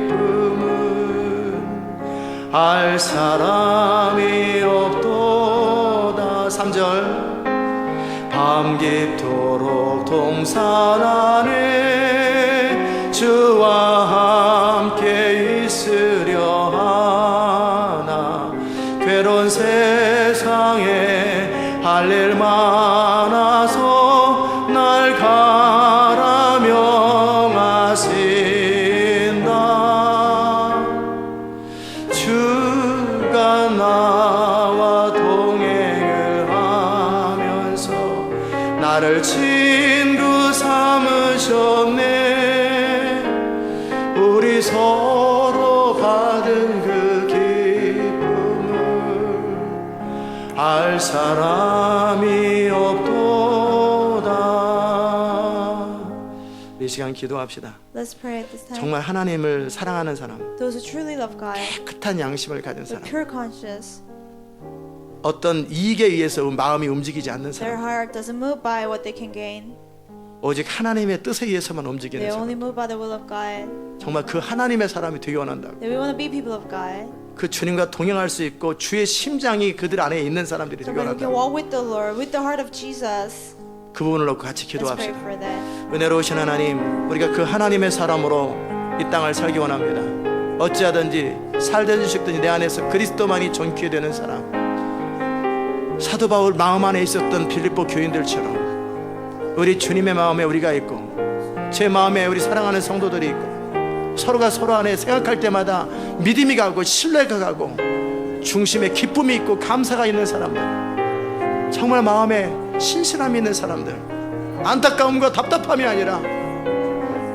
기쁨은 알 사람이 없도다. 3절 밤 깊도록 동산 안에 주와 함께 있으려 하나. 괴로운 세상에 할 일 많아서 날 가라 명하신다. 주가 나와 동행을 하면서 나를 친구 삼으셨네. 우리 서로 받은 그 기쁨을 알 사람이 없도다. 이 시간 기도합시다. Let's pray at this time. 정말 하나님을 사랑하는 사람, Those who truly love God, 깨끗한 양심을 가진 with 사람, pure conscience, 어떤 이익에 의해서 마음이 움직이지 않는 their 사람, heart doesn't move by what they can gain. 오직 하나님의 뜻에 의해서만 They 움직이는 only 사람. move by the will of God. 정말 그 하나님의 사람이 되기 원한다고. That we want to be people of God. 그 주님과 동행할 수 있고 주의 심장이 그들 안에 있는 사람들이 So 되기 that we can 원한다고. walk with the Lord, with the heart of Jesus. 그 부분을 놓고 같이 Let's pray 기도합시다. for that. 은혜로우신 하나님, 우리가 그 하나님의 사람으로 이 땅을 살기 원합니다. 어찌하든지 살든지 죽든지 내 안에서 그리스도만이 존귀 되는 사람, 사도 바울 마음 안에 있었던 빌립보 교인들처럼 우리 주님의 마음에 우리가 있고 제 마음에 우리 사랑하는 성도들이 있고 서로가 서로 안에 생각할 때마다 믿음이 가고 신뢰가 가고 중심에 기쁨이 있고 감사가 있는 사람들, 정말 마음에 신실함이 있는 사람들, 안타까움과 답답함이 아니라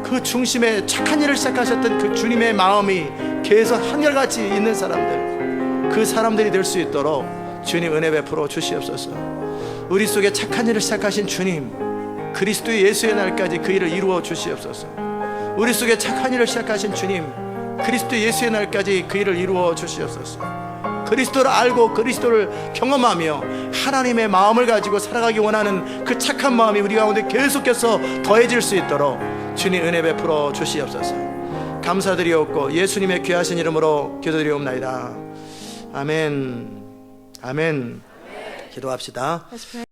그 중심에 착한 일을 시작하셨던 그 주님의 마음이 계속 한결같이 있는 사람들, 그 사람들이 될 수 있도록 주님 은혜 베풀어 주시옵소서. 우리 속에 착한 일을 시작하신 주님, 그리스도 예수의 날까지 그 일을 이루어 주시옵소서. 우리 속에 착한 일을 시작하신 주님, 그리스도 예수의 날까지 그 일을 이루어 주시옵소서. 그리스도를 알고 그리스도를 경험하며 하나님의 마음을 가지고 살아가기 원하는 그 착한 마음이 우리 가운데 계속해서 더해질 수 있도록 주님 은혜 베풀어 주시옵소서. 감사드리옵고 예수님의 귀하신 이름으로 기도드리옵나이다. 아멘. 아멘. 기도합시다. Let's pray.